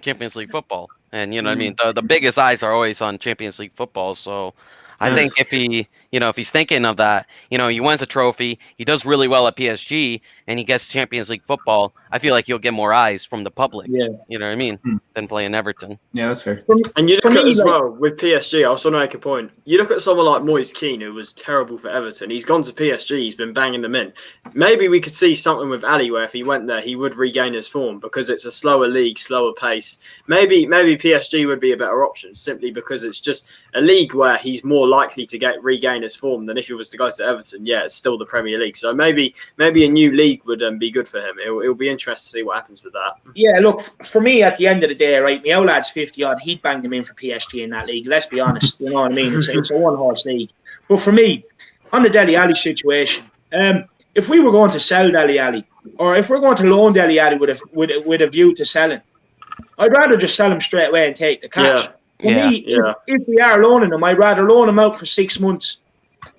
Champions League football, and what I mean, the biggest eyes are always on Champions League football. So I think if he's thinking of that, he wins a trophy, he does really well at PSG, and he gets Champions League football, I feel like he'll get more eyes from the public. Yeah. You know what I mean? Than playing Everton. Yeah, that's fair. And you look at as well with PSG. I also want to make a point. You look at someone like Moise Kean, who was terrible for Everton. He's gone to PSG. He's been banging them in. Maybe we could see something with Ali, where if he went there, he would regain his form, because it's a slower league, slower pace. Maybe PSG would be a better option, simply because it's just a league where he's more likely to regain his form than if he was to go to Everton. Yeah, it's still the Premier League, so maybe a new league would be good for him. It'll be interesting to see what happens with that. Yeah, look, for me at the end of the day, right, my old lad's 50 odd, he'd bang them in for PSG in that league. Let's be honest, you know what I mean? It's a one-horse league. But for me, on the Dele Alli situation, if we were going to sell Dele Alli, or if we're going to loan Dele Alli with a view to selling, I'd rather just sell him straight away and take the cash. If we are loaning him, I'd rather loan him out for 6 months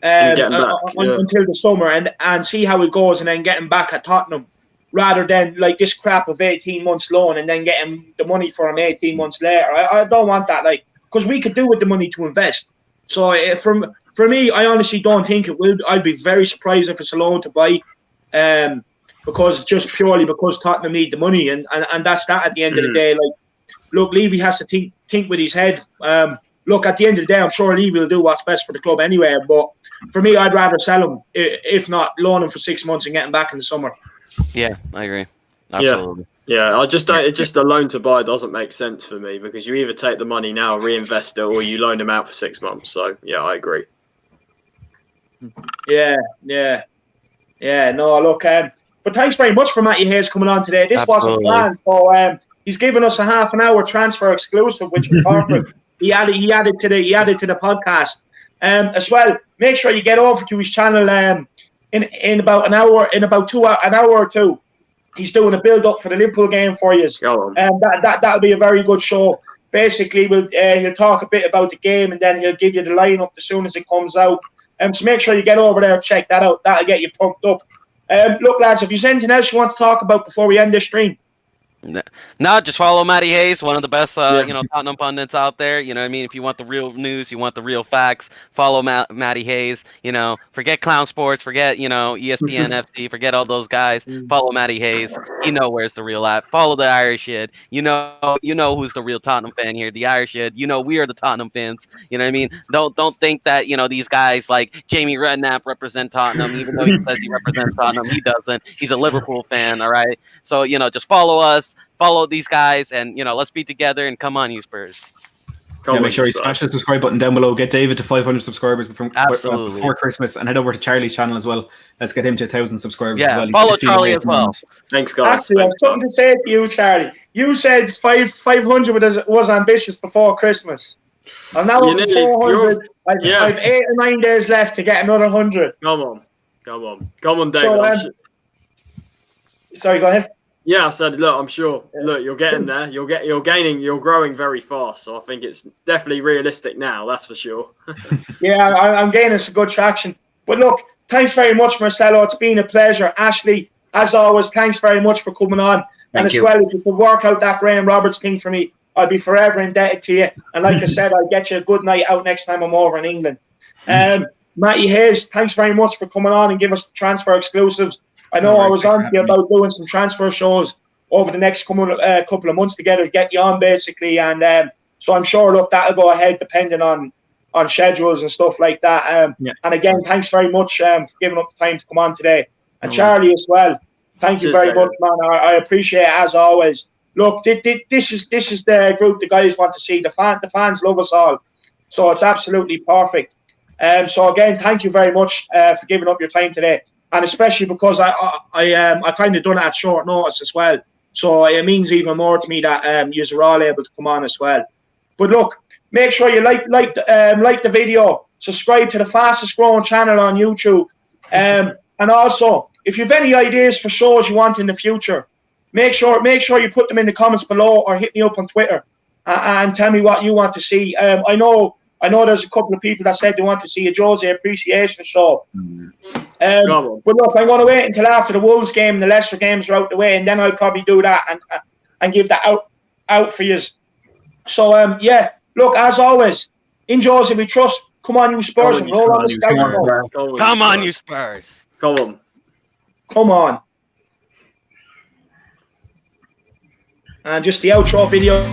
until the summer and see how it goes, and then get him back at Tottenham, rather than like this crap of 18 months loan and then getting the money for him 18 months later. I don't want that, because we could do with the money to invest. So for me, I honestly don't think it will. I'd be very surprised if it's a loan to buy, because purely because Tottenham need the money, and that's that at the end of the day. Look, Levy has to think with his head. Look, at the end of the day, I'm sure Levy will do what's best for the club anyway. But for me, I'd rather sell him, if not loan him for 6 months and get him back in the summer. Yeah, I agree. Absolutely. Yeah, I just don't. It's just a loan to buy doesn't make sense for me, because you either take the money now, reinvest it, or you loan them out for 6 months. So yeah, I agree. Yeah. No, look, but thanks very much for Matty Hayes coming on today. This wasn't planned, so he's given us a half an hour transfer exclusive, which we thought he added to the podcast. As well, make sure you get over to his channel in about an hour or two. He's doing a build up for the Liverpool game for you. That'll be a very good show. Basically, he'll talk a bit about the game, and then he'll give you the lineup as soon as it comes out. So make sure you get over there and check that out. That'll get you pumped up. Look, lads, if there's anything else you want to talk about before we end this stream? No, just follow Matty Hayes, one of the best, Tottenham pundits out there. You know what I mean? If you want the real news, you want the real facts, follow Matty Hayes. Forget Clown Sports, forget, ESPN FC, forget all those guys. Follow Matty Hayes. You know where's the real at. Follow the Irish Head. You know who's the real Tottenham fan here, the Irish Head. We are the Tottenham fans. You know what I mean? Don't think that, these guys like Jamie Redknapp represent Tottenham, even though he says he represents Tottenham. He doesn't. He's a Liverpool fan, all right? So, just follow us. Follow these guys, and let's be together, and come on, you Spurs. Make sure you smash the subscribe button down below. Get David to 500 subscribers before Christmas, and head over to Charlie's channel as well. Let's get him to 1,000 subscribers. Yeah, as well. Follow Charlie as well. Thanks, guys. Actually, I have something to say to you, Charlie. You said 500 was ambitious before Christmas. I'm now up to 400. I've 8 or 9 days left to get another 100. Come on, David. Sorry, go ahead. Yeah, I said, look, I'm sure. Look, you're getting there. You're growing very fast. So I think it's definitely realistic now. That's for sure. I'm gaining some good traction. But look, thanks very much, Marcelo. It's been a pleasure. Ashley, as always, thanks very much for coming on. And as well, if you could work out that Graham Roberts thing for me, I'll be forever indebted to you. And like I said, I'll get you a good night out next time I'm over in England. Matty Hayes, thanks very much for coming on and give us transfer exclusives. I know I was on to you about doing some transfer shows over the next couple of months together to get you on, basically. And so I'm sure, look, that'll go ahead depending on schedules and stuff like that. And again, thanks very much for giving up the time to come on today. And Charlie as well. Thank you very much, man. I appreciate it as always. Look, this is the group the guys want to see. The fans love us all, so it's absolutely perfect. So again, thank you very much for giving up your time today, and especially because I kind of done it at short notice as well. So it means even more to me that you are all able to come on as well. But look, make sure you like the video, subscribe to the fastest growing channel on YouTube, and also if you have any ideas for shows you want in the future, make sure you put them in the comments below or hit me up on Twitter and tell me what you want to see. I know there's a couple of people that said they want to see a Jose appreciation show. But look, I'm going to wait until after the Wolves game and the Leicester games are out the way, and then I'll probably do that and give that out for you. So yeah, look, as always, in Jose we trust. Come on, you Spurs, and roll on the scout. Come on, you Spurs. Come on. And just the outro video.